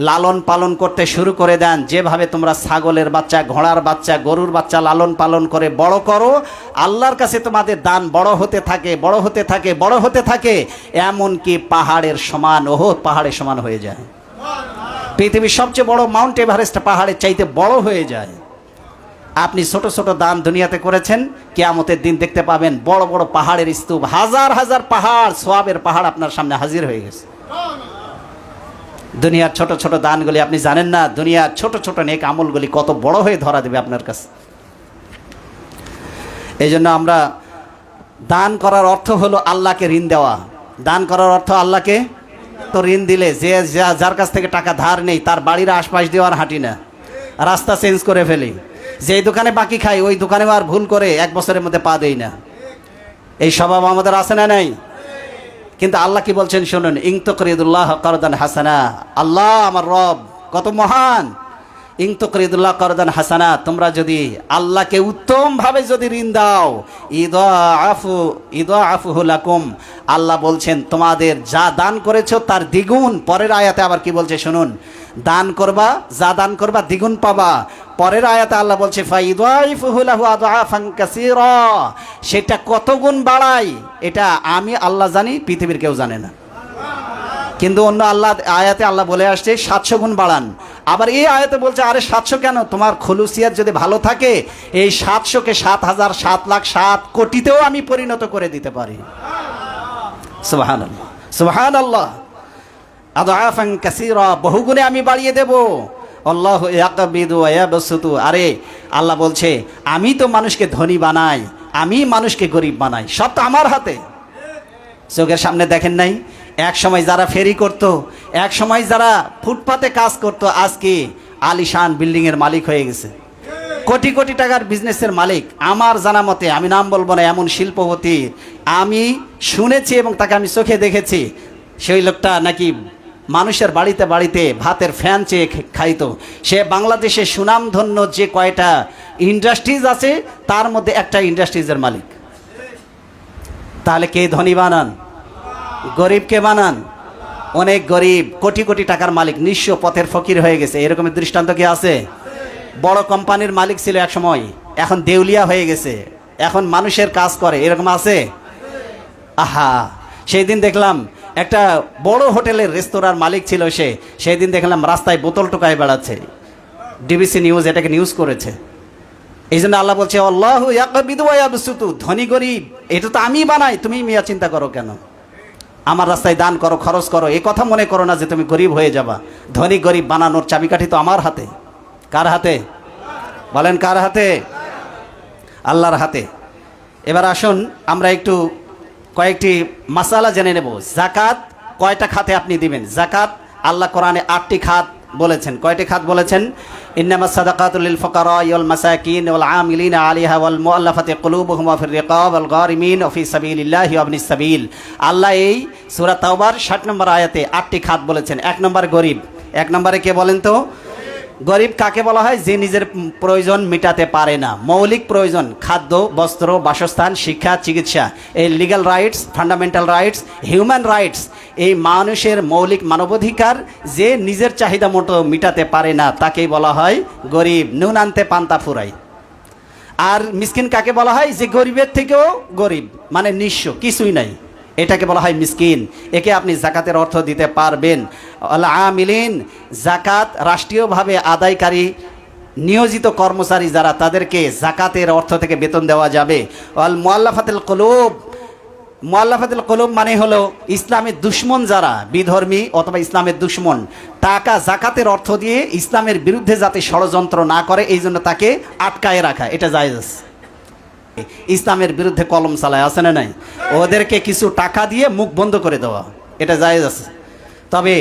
লালন পালন করতে শুরু করে দেন। যেভাবে তোমরা ছাগলের বাচ্চা, ঘোড়ার বাচ্চা, গরুর বাচ্চা লালন পালন করে বড় করো, আল্লাহর কাছে তোমাদের দান বড় হতে থাকে, বড় হতে থাকে, বড় হতে থাকে, এমনকি পাহাড়ের সমান, ওহদ পাহাড়ের সমান হয়ে যায়। পৃথিবীর সবচেয়ে বড় মাউন্ট এভারেস্ট পাহাড়ের চাইতে বড় হয়ে যায়। আপনি ছোট ছোট দান দুনিয়াতে করেছেন, কিয়ামতের দিন দেখতে পাবেন বড় বড় পাহাড়ের স্তূপ, হাজার হাজার পাহাড়, সওয়াবের পাহাড় আপনার সামনে হাজির হয়ে গেছে। দুনিয়ার ছোট ছোট দানগুলি আপনি জানেন না, দুনিয়ার ছোট ছোট নেক আমলগুলি কত বড় হয়ে ধরা দেবে আপনার কাছে। এই জন্য আমরা দান করার অর্থ হলো আল্লাহকে ঋণ দেওয়া। দান করার অর্থ আল্লাহকে, তো ঋণ দিলে যে যার কাছ থেকে টাকা ধার নেই তার বাড়ির আশপাশ দিয়ে আর হাঁটি না, রাস্তা চেঞ্জ করে ফেলি। যেই দোকানে বাকি খাই ওই দোকানেও আর ভুল করে 1 বছরের মধ্যে পা দেই না। এই স্বভাব আমাদের আছে না নাই? কিন্তু আল্লাহ কি বলছেন শুনুন, ইন তুকরিদুল্লাহ কারদান হাসানা, আল্লাহ আমার রব কত মহান। ইন তুকরিদুল্লাহ কারদান হাসানা, তোমরা যদি আল্লাহকে উত্তমভাবে যদি ঋণ দাও, ইদাআফুহু লাকুম, আল্লাহ বলছেন তোমাদের যা দান করেছো তার দ্বিগুণ। পরের আয়াতে আবার কি বলছে শুনুন, দান করবা, যা দান করবা দ্বিগুণ পাবা। পরের আয়াতে আল্লাহ বলছে ফাইদাইফুহু লাহু আদআফান কাসীরা, সেটা কত গুণ বাড়াই এটা আমি আল্লাহ জানি, পৃথিবীর কেউ জানে না। কিন্তু অন্য আল্লাহ আয়াতে আল্লাহ বলে আসছে 700 গুণ বাড়ান। আবার এই আয়াতে বলছে আরে 700 কেন, তোমার খলুসিয়াত যদি ভালো থাকে এই 700কে 7,000, 7 লাখ, 7 কোটিতেও আমি পরিণত করে দিতে পারি। সুবহানাল্লাহ, সুবহানাল্লাহ। আদআফান কাসীরা, বহুগুণে আমি বাড়িয়ে দেব। আল্লাহু ইয়াকবিদু ওয়া ইয়াবসুতু, আরে আল্লাহ বলছে আমি তো মানুষকে ধনী বানাই, আমি মানুষকে গরিব বানাই, সব তো আমার হাতে। চোখের সামনে দেখেন নাই, এক সময় যারা ফেরি করত, এক সময় যারা ফুটপাতে কাজ করত, আজকে আলিশান বিল্ডিং এর মালিক হয়ে গেছে। কোটি কোটি টাকার বিজনেসের মালিক, আমার জানা মতে, আমি নাম বলবো না, এমন শিল্পপতি আমি শুনেছি এবং তাকে আমি চোখে দেখেছি। সেই লোকটা নাকি মানুষের বাড়িতে বাড়িতে ভাতের ফ্যান চেয়ে খাইতো। সে বাংলাদেশে সুনামধন্য যে কয়টা ইন্ডাস্ট্রিজ আছে তার মধ্যে একটা ইন্ডাস্ট্রিজের মালিক। তাহলে কে ধনী বানান? গরিবকে বানান। অনেক গরিব কোটি কোটি টাকার মালিক নিঃস্ব পথের ফকির হয়ে গেছে, এরকমের দৃষ্টান্ত কি আছে? বড় কোম্পানির মালিক ছিল এক সময়, এখন দেউলিয়া হয়ে গেছে, এখন মানুষের কাজ করে, এরকম আছে? আহা, সেই দিন দেখলাম একটা বড় হোটেলের রেস্তোরাঁর মালিক ছিল সে, সেই দিন দেখলাম রাস্তায় বোতল টোকায় বেড়াচ্ছে। ডিবিসি নিউজ এটাকে নিউজ করেছে। এই জন্য আল্লাহ বলছে আল্লাহু ইয়াকবিদু ওয়া ইয়াবসুতু, ধনী গরিব এটা তো আমি বানাই, তুমি মিয়া চিন্তা করো কেন? আমার রাস্তায় দান করো, খরচ করো, এই কথা মনে করো না যে তুমি গরিব হয়ে যাবা। ধনী গরিব বানানোর চাবিকাঠি তো আমার হাতে। কার হাতে? বলেন কার হাতে? আল্লাহর হাতে। এবার আসুন আমরা একটু কয়েকটি মাসালা জেনে নেব। জাকাত কয়টা খাতে আপনি দিবেন? জাকাত আল্লাহ কোরআনে 8টি খাত বলেছেন। কয়টি খাত বলেছেন? ইন্নামাস সাদাকাতু লিল ফুকারা ওয়াল মাসাকিন ওয়াল আমিলিনা আলাইহা ওয়াল মুআল্লাফাতি কুলুবুহুম ওয়া ফির রিকাব ওয়াল গারিমিন ওয়া ফি সাবিলিল্লাহি ওয়া ইবনিস সাবিল। আল্লাহ এই সূরা তাওবার 60 নম্বর আয়াতে 8টি খাত বলেছেন। 1 নম্বর গরিব। 1 নম্বরে কে বলেন তো? গরিব কাকে বলা হয়? যে নিজের প্রয়োজন মেটাতে পারে না, মৌলিক প্রয়োজন খাদ্য, বস্ত্র, বাসস্থান, শিক্ষা, চিকিৎসা, এই legal rights, fundamental rights, human rights, এই মানুষের মৌলিক মানবাধিকার যে নিজের চাহিদা মতো মেটাতে পারে না তাকেই বলা হয় গরিব। নুন আনতে পান্তা ফুরাই। আর মিসকিন কাকে বলা হয়? যে গরিবের থেকেও গরিব, মানে নিঃস্ব, কিছুই নাই, এটাকে বলা হয় মিসকিন। একে আপনি জাকাতের অর্থ দিতে পারবেন। আল আমিলিন, জাকাত রাষ্ট্রীয়ভাবে আদায়কারী নিয়োজিত কর্মচারী যারা, তাদেরকে জাকাতের অর্থ থেকে বেতন দেওয়া যাবে। আল মুআল্লাফাতুল কুলুব, মুআল্লাফাতুল কুলুব মানে হলো ইসলামের দুশ্মন যারা, বিধর্মী অথবা ইসলামের দুশ্মন, টাকা জাকাতের অর্থ দিয়ে ইসলামের বিরুদ্ধে যাতে ষড়যন্ত্র না করে এই জন্য তাকে আটকায় রাখা, এটা জায়েজ। ইসলামের বিরুদ্ধে কলম চালায়, আছে না নাই? ওদেরকে কিছু টাকা দিয়ে মুখ বন্ধ করে দেওয়া, এটা জায়েজ আছে। তবে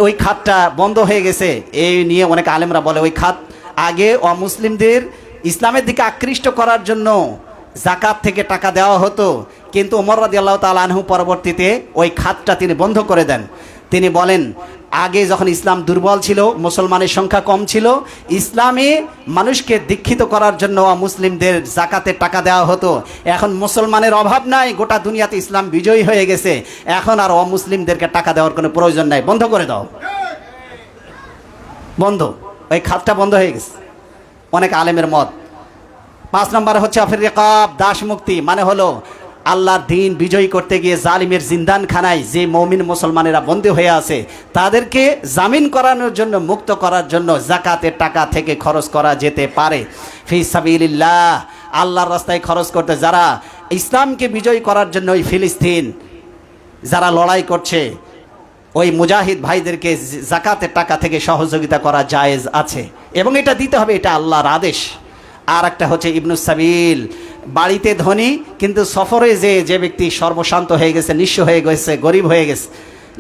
ওই খাতটা বন্ধ হয়ে গেছে, এই নিয়ে অনেক আলেমরা বলে ওই খাত আগে অমুসলিমদের ইসলামের দিকে আকৃষ্ট করার জন্য জাকাত থেকে টাকা দেওয়া হতো, কিন্তু ওমর রাদিয়াল্লাহু তাআলা আনহু পরবর্তীতে ওই খাতটা তিনি বন্ধ করে দেন। তিনি বলেন আগে যখন ইসলাম দুর্বল ছিল, মুসলমানের সংখ্যা কম ছিল, ইসলামে মানুষকে দীক্ষিত করার জন্য মুসলিমদের জাকাতের টাকা দেওয়া হতো। এখন মুসলমানের অভাব নাই, গোটা দুনিয়াতে ইসলাম বিজয়ী হয়ে গেছে, এখন আর অমুসলিমদেরকে টাকা দেওয়ার কোনো প্রয়োজন নাই, বন্ধ করে দাও। বন্ধ, ওই খাতটা বন্ধ হয়ে গেছে, অনেক আলেমের মত। 5 নম্বর হচ্ছে আফির রিকাব, দাস মুক্তি, মানে হলো আল্লাহর দিন বিজয়ী করতে গিয়ে জালিমের জিন্দানখানায় যে মুমিন মুসলমানেরা বন্দী হয়ে আছে তাদেরকে জামিন করানোর জন্য, মুক্ত করার জন্য জাকাতের টাকা থেকে খরচ করা যেতে পারে। ফি সাবিলিল্লাহ, আল্লাহর রাস্তায় খরচ করতে, যারা ইসলামকে বিজয়ী করার জন্য ওই ফিলিস্তিন যারা লড়াই করছে ওই মুজাহিদ ভাইদেরকে জাকাতের টাকা থেকে সহযোগিতা করা জায়েজ আছে এবং এটা দিতে হবে, এটা আল্লাহর আদেশ। আর একটা হচ্ছে ইবনুস সাবিল, বাড়িতে ধনী কিন্তু সফরে যে ব্যক্তি সর্বশান্ত হয়ে গেছে, নিঃস্ব হয়ে গেছে, গরিব হয়ে গেছে,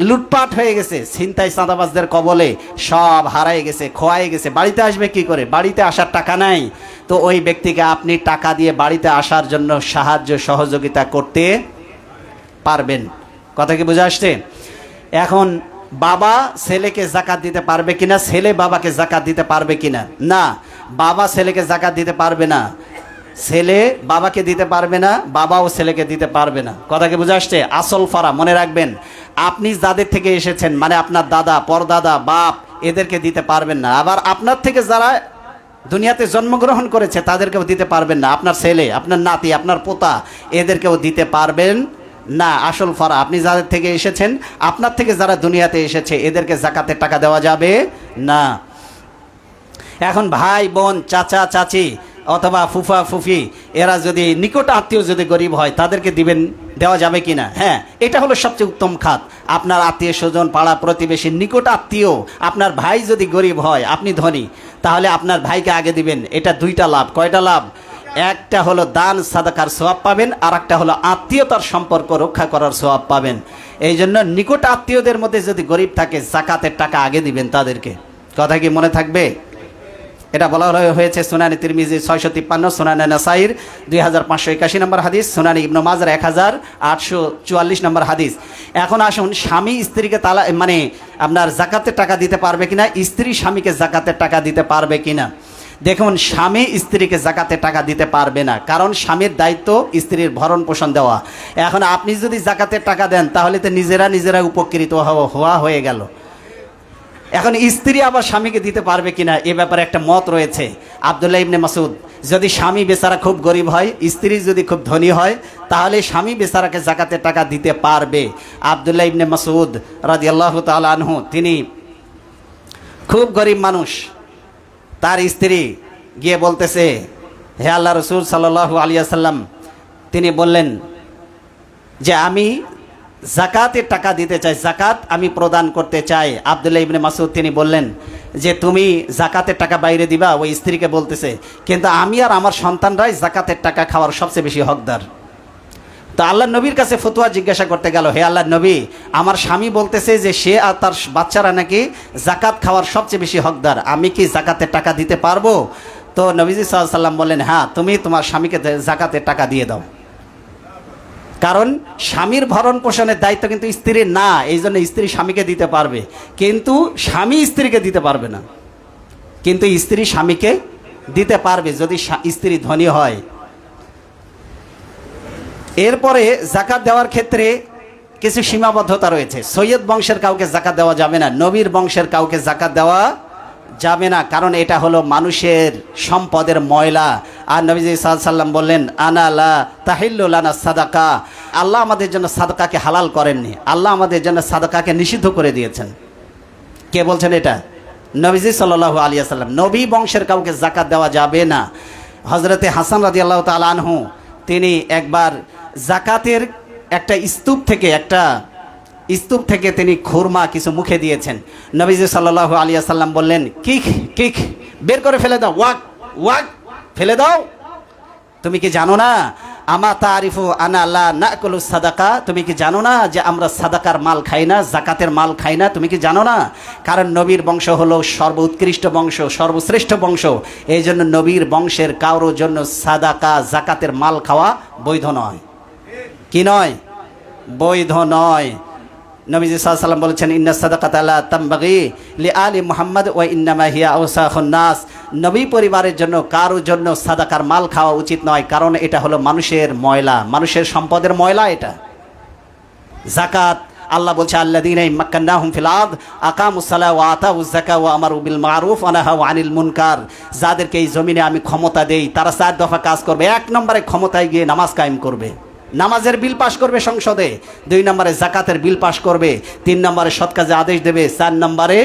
লুটপাট হয়ে গেছে, ছিনতাই চাঁদাবাজদের কবলে সব হারায় গেছে, খোয়াই গেছে, বাড়িতে আসবে কি করে? বাড়িতে আসার টাকা নাই, তো ওই ব্যক্তিকে আপনি টাকা দিয়ে বাড়িতে আসার জন্য সাহায্য সহযোগিতা করতে পারবেন। কথা কি বুঝে আসছে? এখন বাবা ছেলেকে জাকাত দিতে পারবে কিনা, ছেলে বাবাকে জাকাত দিতে পারবে কিনা? না, বাবা ছেলেকে জাকাত দিতে পারবে না, ছেলে বাবাকে দিতে পারবে না, বাবাও ছেলেকে দিতে পারবে না। কথা কি বুঝে আসছে? আসল ফারা মনে রাখবেন, আপনি যাদের থেকে এসেছেন, মানে আপনার দাদা, পরদাদা, বাপ, এদেরকে দিতে পারবেন না। আবার আপনার থেকে যারা দুনিয়াতে জন্মগ্রহণ করেছে তাদেরকেও দিতে পারবেন না। আপনার ছেলে, আপনার নাতি, আপনার পোতা, এদেরকেও দিতে পারবেন না। আসল ফারা আপনি যাদের থেকে এসেছেন, আপনার থেকে যারা দুনিয়াতে এসেছে এদেরকে জাকাতের টাকা দেওয়া যাবে না। এখন ভাই বোন, চাচা চাচি অথবা ফুফা ফুফি, এরা যদি নিকট আত্মীয় যদি গরিব হয় তাদেরকে দেওয়া যাবে কিনা? হ্যাঁ, এটা হলো সবচেয়ে উত্তম খাত। আপনার আত্মীয় স্বজন, পাড়া প্রতিবেশী, নিকট আত্মীয়, আপনার ভাই যদি গরিব হয়, আপনি ধনী, তাহলে আপনার ভাইকে আগে দিবেন। এটা 2টা লাভ। কয়টা লাভ? একটা হলো দান সাদাকার সওয়াব পাবেন, আর একটা হলো আত্মীয়তার সম্পর্ক রক্ষা করার সওয়াব পাবেন। এই জন্য নিকট আত্মীয়দের মধ্যে যদি গরিব থাকে জাকাতের টাকা আগে দিবেন তাদেরকে। কথা কি মনে থাকবে? এটা বলা হয়েছে সুনানি তিরমিজি 653, সুনানি নাসাইর 2581 নম্বর হাদিস, সুনানি ইবনে মাজার 1844 নম্বর হাদিস। এখন আসুন, স্বামী স্ত্রীকে মানে আপনার জাকাতের টাকা দিতে পারবে কিনা, স্ত্রী স্বামীকে জাকাতের টাকা দিতে পারবে কিনা। দেখুন, স্বামী স্ত্রীকে জাকাতের টাকা দিতে পারবে না, কারণ স্বামীর দায়িত্ব স্ত্রীর ভরণ পোষণ দেওয়া। এখন আপনি যদি জাকাতের টাকা দেন তাহলে তো নিজেরা উপকৃত হওয়া হয়ে গেল। এখন স্ত্রী আবার স্বামীকে দিতে পারবে কিনা এ ব্যাপারে একটা মত রয়েছে। আব্দুল্লাহ ইবনে মাসউদ, যদি স্বামী বেচারা খুব গরিব হয়, স্ত্রী যদি খুব ধনী হয়, তাহলে স্বামী বেচারাকে জাকাতের টাকা দিতে পারবে। আব্দুল্লাহ ইবনে মাসউদ রাদিয়াল্লাহু তাআলা আনহু, তিনি খুব গরিব মানুষ। তার স্ত্রী গিয়ে বলতেছে, হে আল্লাহ রসুল সাল্লাল্লাহু আলাইহি ওয়াসাল্লাম, তিনি বললেন যে আমি জাকাতের টাকা দিতে চাই, জাকাত আমি প্রদান করতে চাই। আব্দুল্লাহ ইবনে মাসউদ তিনি বললেন যে তুমি জাকাতের টাকা বাইরে দিবা, ওই স্ত্রীকে বলতেছে, কিন্তু আমি আর আমার সন্তানরাই জাকাতের টাকা খাওয়ার সবচেয়ে বেশি হকদার। তো আল্লাহ নবীর কাছে ফতোয়া জিজ্ঞাসা করতে গেল, হে আল্লাহ নবী, আমার স্বামী বলতেছে যে সে আর তার বাচ্চারা নাকি জাকাত খাওয়ার সবচেয়ে বেশি হকদার, আমি কি জাকাতের টাকা দিতে পারবো? তো নবীজি সাল্লাল্লাহু আলাইহি ওয়াসাল্লাম বললেন, হ্যাঁ, তুমি তোমার স্বামীকে জাকাতের টাকা দিয়ে দাও। কারণ স্বামীর ভরণ পোষণের দায়িত্ব কিন্তু স্ত্রীর না, এই জন্য স্ত্রী স্বামীকে দিতে পারবে, কিন্তু স্বামী স্ত্রীকে দিতে পারবে না। কিন্তু স্ত্রী স্বামীকে দিতে পারবে যদি স্ত্রী ধনী হয়। এরপরে জাকাত দেওয়ার ক্ষেত্রে কিছু সীমাবদ্ধতা রয়েছে। সৈয়দ বংশের কাউকে জাকাত দেওয়া যাবে না, নবীর বংশের কাউকে জাকাত দেওয়া যাবে না, কারণ এটা হলো মানুষের সম্পদের ময়লা। আর নবীজি সাল্লাল্লাহু আলাইহি ওয়াসাল্লাম বললেন, আনা লা তাহিল্লু লানা সাদাকা, আল্লাহ আমাদের জন্য সাদাকাকে হালাল করেননি, আল্লাহ আমাদের জন্য সাদাকাকে নিষিদ্ধ করে দিয়েছেন। কে বলছেন এটা? নবীজি সাল্লাল্লাহু আলাইহি ওয়াসাল্লাম। নবী বংশের কাউকে জাকাত দেওয়া যাবে না। হযরতে হাসান রাদিয়াল্লাহু তাআলা আনহু, তিনি একবার জাকাতের একটা স্তূপ থেকে তিনি খুরমা কিছু মুখে দিয়েছেন। নবীজি সাল্লাল্লাহু আলাইহি ওয়াসাল্লাম বললেন, কিক বের করে ফেলে দাও, ওয়াক ফেলে দাও। তুমি কি জানো না, আমা তারিফু আনা লা নাকুলু সাদাকা, তুমি কি জানো না যে আমরা সাদাকার মাল খাই না, জাকাতের মাল খাই না? তুমি কি জানো না? কারণ নবীর বংশ হলো সর্বোৎকৃষ্ট বংশ, সর্বশ্রেষ্ঠ বংশ। এই জন্য নবীর বংশের কারোর জন্য সাদাকা জাকাতের মাল খাওয়া বৈধ নয়। কি নয়? বৈধ নয়। নবীজি সাল্লাল্লাহু আলাইহি ওয়াসাল্লাম বলেছেন, ইন্না সাদাকাতা লা তামবাগি লিআলি মুহাম্মদ ওয়া ইন্নামা হিয়া আওসাখুন নাস, নবী পরিবারের জন্য কারোর জন্য সাদাকার মাল খাওয়া উচিত নয়, কারণ এটা হলো মানুষের ময়লা, মানুষের সম্পদের ময়লা এটা। যাকাত আল্লাহ বলছে, আল্লাযীনা মাক্কান্নাহুম ফিল আরদ আকামুস সালাহ ওয়া আতাউজ যাকাত ওয়া আমারু বিল মারুফ ওয়া নাহাউ আনিল মুনকার, যাদেরকে এই জমিনে আমি ক্ষমতা দেই তারা 4 দফা কাজ করবে। 1 নম্বরে ক্ষমতায় গিয়ে নামাজ কায়েম করবে, নামাজের বিল পাশ করবে সংসদে। 2 নম্বরে জাকাতের বিল পাশ করবে। 3 নম্বরে সৎ কাজে আদেশ দেবে। 4 নম্বরে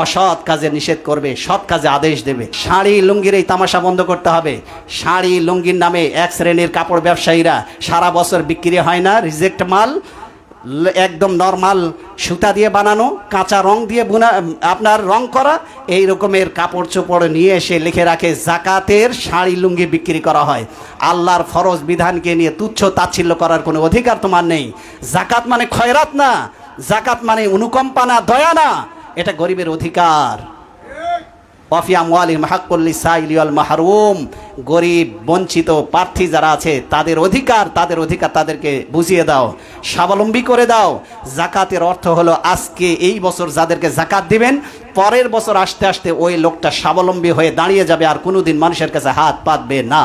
অসৎ কাজে নিষেধ করবে, সৎ কাজে আদেশ দেবে। শাড়ি লুঙ্গির এই তামাশা বন্ধ করতে হবে। শাড়ি লুঙ্গির নামে এক শ্রেণীর কাপড় ব্যবসায়ীরা সারা বছর বিক্রি হয় না, রিজেক্ট মাল, একদম নরমাল সুতা দিয়ে বানানো, কাঁচা রং দিয়ে আপনার রং করা, এই রকমের কাপড় চোপড় নিয়ে এসে লিখে রাখে জাকাতের শাড়ি লুঙ্গি বিক্রি করা হয়। আল্লাহর ফরজ বিধানকে নিয়ে তুচ্ছ তাচ্ছিল্য করার কোনো অধিকার তোমার নেই। জাকাত মানে খয়রাত না, জাকাত মানে অনুকম্পা না, দয়া না, এটা গরিবের অধিকার। ওয়াফি আমওয়ালিহিম হাক্কুল লিসাইলি ওয়াল মাহরুম, গরিব বঞ্চিত প্রার্থী যারা আছে তাদের অধিকার তাদেরকে বুঝিয়ে দাও, স্বাবলম্বী করে দাও। জাকাতের অর্থ হলো আজকে এই বছর যাদেরকে জাকাত দিবেন, পরের বছর আস্তে আস্তে ওই লোকটা স্বাবলম্বী হয়ে দাঁড়িয়ে যাবে, আর কোনোদিন মানুষের কাছে হাত পাতবে না।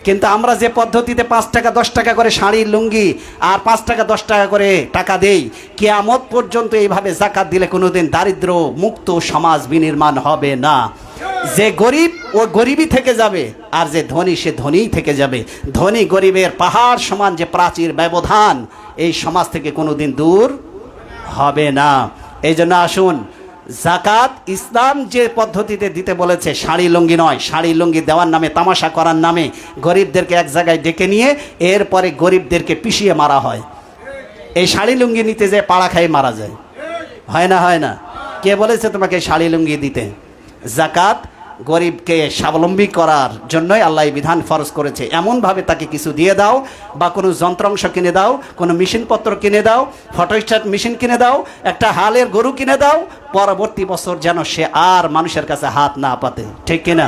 কিন্তু আমরা যে পদ্ধতিতে 5 টাকা 10 টাকা করে শাড়ি লুঙ্গি আর 5 টাকা 10 টাকা করে টাকা দেই, কিয়ামত পর্যন্ত এইভাবে জাকাত দিলে কোনোদিন দারিদ্র মুক্ত সমাজ বিনির্মাণ হবে না। যে গরিব ও গরিবই থেকে যাবে, আর যে ধনী সে ধনীই থেকে যাবে। ধনী গরিবের পাহাড় সমান যে প্রাচীর ব্যবধান, এই সমাজ থেকে কোনোদিন দূর হবে না। এই জন্য আসুন, জাকাত ইসলাম যে পদ্ধতিতে দিতে বলেছে, শাড়ি লুঙ্গি নয়, শাড়ি লুঙ্গি দেওয়ার নামে, তামাশা করার নামে গরিবদেরকে এক জায়গায় ডেকে নিয়ে এরপরে গরিবদেরকে পিষিয়ে মারা হয়। এই শাড়ি লুঙ্গি নিতে যে পাড়া খাই মারা যায়, হয় না? কে বলেছে তোমাকে শাড়ি লুঙ্গি দিতে? জাকাত গরিবকে স্বাবলম্বী করার জন্যই আল্লাহ বিধান ফরজ করেছে। এমনভাবে তাকে কিছু দিয়ে দাও, বা কোনো যন্ত্রাংশ কিনে দাও, কোনো মেশিনপত্র কিনে দাও, ফটোস্ট্যাট মেশিন কিনে দাও, একটা হালের গরু কিনে দাও, পরবর্তী বছর যেন সে আর মানুষের কাছে হাত না পাতে। ঠিক কিনা?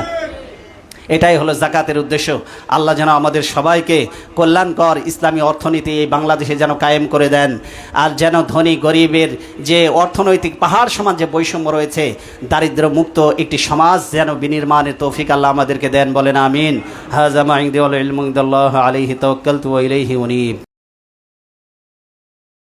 এটাই হলো জাকাতের উদ্দেশ্য। আল্লাহ যেন আমাদের সবাইকে কল্যাণকর ইসলামী অর্থনীতি এই বাংলাদেশে যেন কায়েম করে দেন, আর যেন ধনী গরিবের যে অর্থনৈতিক পাহাড় সমান যে বৈষম্য রয়েছে, দারিদ্র্য মুক্ত একটি সমাজ যেন বিনির্মাণের তৌফিক আল্লাহ আমাদেরকে দেন। বলেন আমিন। হাযা মা ইনদি ওয়াল ইলমু ইনদাল্লাহ আলাইহি তাওয়াক্কালতু ওয়া ইলাইহি উনীব।